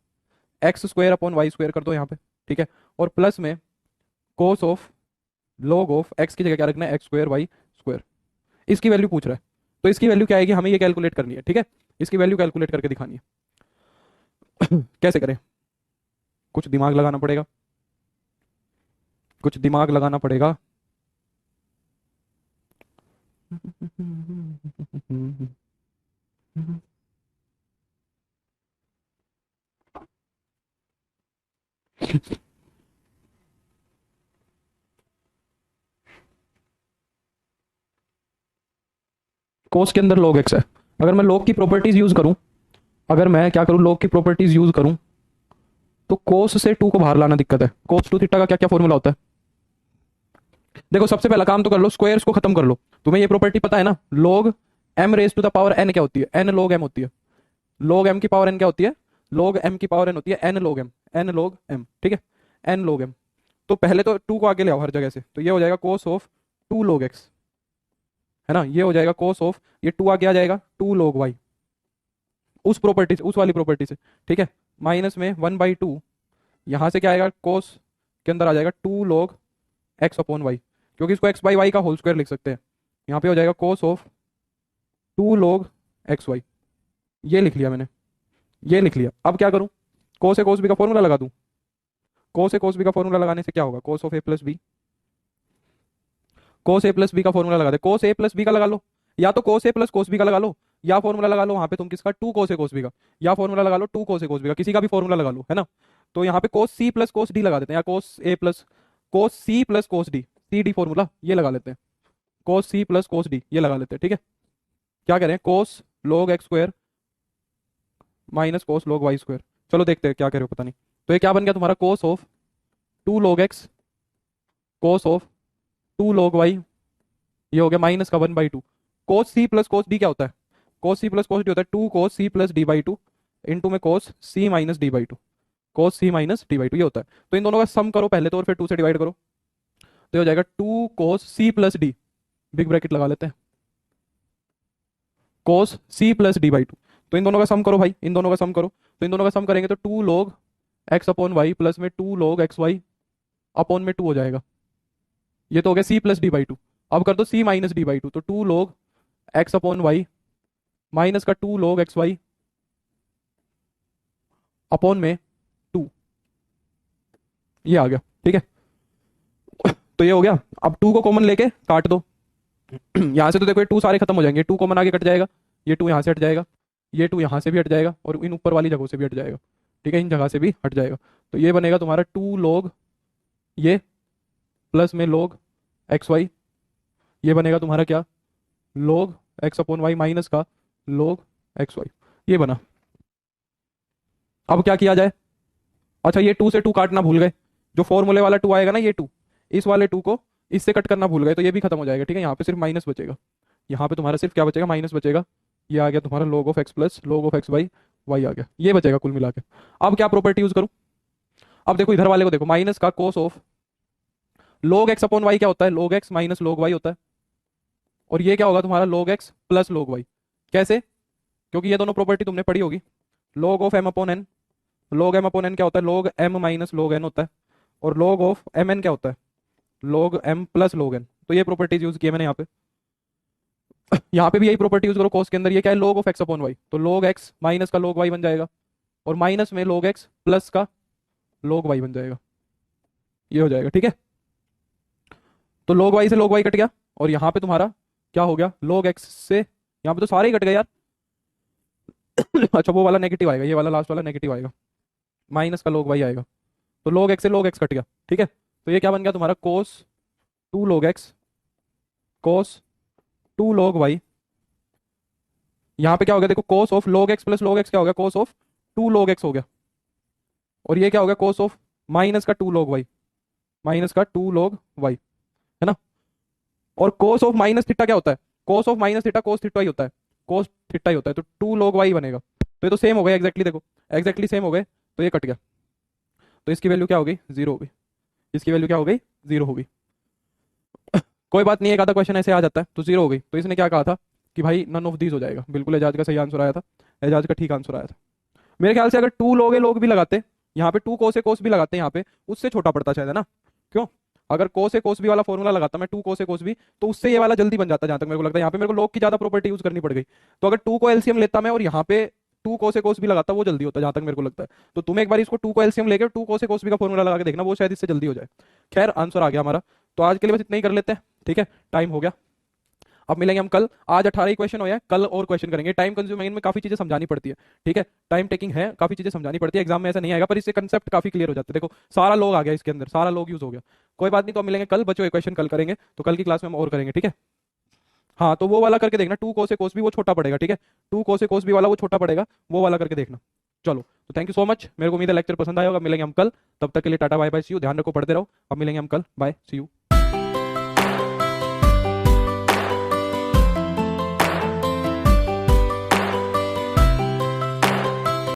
x square upon y square कर दो यहाँ पे, ठीक है। और प्लस में cos of log of x की जगह क्या रखना है, एक्स स्क्वायर वाई स्क्वायर। इसकी वैल्यू पूछ रहा है, तो इसकी वैल्यू क्या आएगी, हमें ये कैलकुलेट करनी है, ठीक है। इसकी वैल्यू कैलकुलेट करके दिखानी है। कैसे करें, कुछ दिमाग लगाना पड़ेगा, कुछ दिमाग लगाना पड़ेगा। कोस के अंदर log x है। अगर मैं log की प्रॉपर्टीज यूज करूं, अगर मैं क्या करूं, log की प्रॉपर्टीज यूज करूं, तो कोस से 2 को बाहर लाना दिक्कत है। कोस 2 थीटा का क्या क्या फॉर्मूला होता है, देखो सबसे पहला काम तो कर लो, स्क्वायर्स को खत्म कर लो। तुम्हें ये प्रॉपर्टी पता है ना, log m raise to the power n क्या होती है, n log m होती है। log m की पावर n क्या होती है, log m की पावर n होती है n log m, n log m, ठीक है, n log m। तो पहले तो 2 को आगे ले आओ हर जगह से, तो ये हो जाएगा कोस ऑफ 2 log x, है ना। ये हो जाएगा कोस ऑफ, ये 2 आगे आ जाएगा 2 log y, उस प्रॉपर्टी से, उस वाली प्रॉपर्टी से, ठीक है। माइनस में 1/2 यहाँ से क्या आएगा, कोस के अंदर आ जाएगा 2 log x अपॉन वाई, क्योंकि इसको x बाई वाई का होल स्क्वायर लिख सकते हैं। यहाँ पे हो जाएगा cos of 2 log x y, ये लिख लिया मैंने, ये लिख लिया। अब क्या करूँ, कोस ए कोस बी का फॉर्मूला लगा दूँ। कोस ए कोस बी का फॉर्मूला लगाने से क्या होगा, cos of a plus b, cos a plus b का फॉर्मूला लगा दे, कोस ए प्लस बी का लगा लो, या तो कोस ए प्लस कोस बी का लगा लो, या फॉर्मूला लगा लो वहां पे तुम किसका, 2 कोस ए कोस बी का, या फॉर्मूला लगा लो 2 कोस ए कोस बी का, किसी का भी फॉर्मूला लगा लो, है ना। तो यहाँ पे कोस सी प्लस कोस डी लगा देते हैं, या cos a plus cos c plus cos d, C D formula ये लगा लेते हैं, cos c plus cos D ये लगा लेते हैं, ठीक है। क्या करें, cos log x square minus cos log y square. चलो देखते हैं क्या कह रहे हो, पता नहीं। तो ये क्या बन गया तुम्हारा, cos of 2 log x, cos of 2 log y, ये हो गया माइनस का 1/2। कोस सी प्लस कोस डी क्या होता है, कोस सी प्लस कोस डी होता है 2 cos c plus d by two, into में cos c minus d by two, cos c minus d by two ये होता है। तो इन दोनों का सम करो पहले तो, और फिर 2 से डिवाइड करो, तो ये हो जाएगा 2 cos c plus d, big bracket लगा लेते हैं, cos c plus d by two. तो इन दोनों का सम करो भाई, इन दोनों का सम करो, तो इन दोनों का सम करेंगे तो 2 log x upon y plus में 2 log एक्स वाई अपॉन में 2 हो जाएगा। ये तो हो गया c plus d by two. अब कर दो c minus d by two, तो 2 log x upon y minus का 2 log एक्स वाई अपॉन में 2, ये आ गया, ठीक है। तो ये हो गया। अब 2 को कॉमन लेके काट दो। यहाँ से तो देखो ये 2 सारे खत्म हो जाएंगे, 2 कॉमन आगे कट जाएगा, ये 2 यहाँ से हट जाएगा, ये 2 यहाँ से भी हट जाएगा, और इन ऊपर वाली जगहों से भी हट जाएगा, ठीक है, इन जगह से भी हट जाएगा। तो ये बनेगा तुम्हारा 2 log ये प्लस में log एक्स वाई, ये बनेगा तुम्हारा क्या, log x upon y minus का log एक्स वाई, ये बना। अब क्या किया जाए, अच्छा ये 2 से 2 काटना भूल गए, जो फॉर्मूले वाला 2 आएगा ना, ये 2 इस वाले 2 को इससे कट करना भूल गए, तो ये भी खत्म हो जाएगा, ठीक है। यहाँ पे सिर्फ माइनस बचेगा, यहाँ पे तुम्हारा सिर्फ क्या बचेगा, माइनस बचेगा। ये आ गया तुम्हारा log of x plus log of x y, y आ गया, ये बचेगा कुल मिला के। अब क्या प्रॉपर्टी यूज करूँ, अब देखो इधर वाले को देखो, माइनस का cos of log x upon y क्या होता है, log x minus log y होता है, और ये क्या होगा तुम्हारा log x plus log y. कैसे, क्योंकि ये दोनों प्रॉपर्टी तुमने पढ़ी होगी, log of m upon n, log m upon n क्या होता है, log m minus log n होता है, और log ऑफ m n क्या होता है, log m plus log n। तो ये प्रॉपर्टीज यूज की है मैंने यहाँ पे। यहाँ पे भी यही प्रॉपर्टी यूज करो कोस के अंदर, ये क्या है, log of x upon y, तो log x माइनस का log y बन जाएगा, और माइनस में log x प्लस का log y बन जाएगा, ये हो जाएगा, ठीक है। तो log y से log y कट गया, और यहाँ पे तुम्हारा क्या हो गया, log x से, यहाँ पे तो सारे ही कट गए यार। अच्छा वो वाला नेगेटिव आएगा, ये वाला लास्ट वाला नेगेटिव आएगा, माइनस का log y आएगा, तो log x से log x कट गया, ठीक है। तो ये क्या बन गया तुम्हारा, cos 2 log x, cos 2 log y यहाँ पे क्या हो गया देखो, कोस of log x plus log x क्या हो गया, कोस ऑफ 2 log x हो गया। और ये क्या हो गया, कोस ऑफ माइनस का 2 log y, माइनस का 2 log y, है ना। और कोस ऑफ माइनस थीटा क्या होता है, cos of minus theta cos theta ही होता है, कोस थीटा ही होता है, तो 2 log y बनेगा। तो ये तो सेम हो गए एग्जैक्टली, देखो एग्जैक्टली सेम हो गए, तो ये कट गया, तो इसकी वैल्यू क्या हो गई, जीरो हो गई, इसकी वैल्यू क्या हो गई, जीरो हो गई। कोई बात नहीं, एक आधा क्वेश्चन ऐसे आ जाता है तो जीरो हो गई। तो इसने क्या कहा था कि भाई नन ऑफ दीज हो जाएगा, बिल्कुल एजाज का सही आंसर आया था, एजाज का ठीक आंसर आया था। मेरे ख्याल से अगर टू लोगे लोग भी लगाते, यहाँ पे टू कोस ए कोस भी लगाते, यहाँ पे उससे छोटा पड़ता शायद, है ना। क्यों, अगर कोस ए कोस बी वाला फॉर्मूला लगाता मैं, to cos A cos B, तो उससे ये वाला जल्दी बन जाता, जहां तक मेरे को लगता है। यहाँ पे मेरे को log की ज्यादा प्रॉपर्टी यूज करनी पड़ गई। तो अगर टू को एलसीएम लेता मैं और यहाँ पे to cos A cos B लगाता, वो जल्दी होता जहां तक मेरे को लगता है। तो तुम्हें एक बार इसको टू को एलसीएम लेकर two cos A cos B का फॉर्मूला लगा के देखना, वो शायद इससे जल्दी हो जाए। खैर आंसर आ गया हमारा। तो आज के लिए बस इतना ही कर लेते हैं, ठीक है, टाइम हो गया। अब मिलेंगे हम कल। आज 18 ही क्वेश्चन हो, कल और क्वेश्चन करेंगे। टाइम कंज्यूमिंग में काफी चीजें समझानी पड़ती है, ठीक है, टाइम टेकिंग है, काफी चीजें समझानी पड़ती है। एग्जाम में ऐसा नहीं आएगा, पर इससे कंसेप्ट काफी क्लियर हो जाते हैं। देखो सारा लोग आ गया इसके अंदर, सारा लोग यूज हो गया। कोई बात नहीं, तो हम मिलेंगे कल, बच्चों एक क्वेश्चन कल करेंगे, तो कल की क्लास में हम और करेंगे, ठीक है। हाँ तो वो वाला करके देखना, टू कोस ए कोस भी वो छोटा पड़ेगा, ठीक है, टू कोस ए कोस भी वाला वो छोटा पड़ेगा, वो वाला करके देखना। चलो तो थैंक यू सो मच, मेरे को उम्मीद है लेक्चर पसंद आया होगा। मिलेंगे हम कल, तब तक के लिए tata bye bye, see you, ध्यान रखो, पढ़ते रहो। अब मिलेंगे हम कल, बाय, सी यू।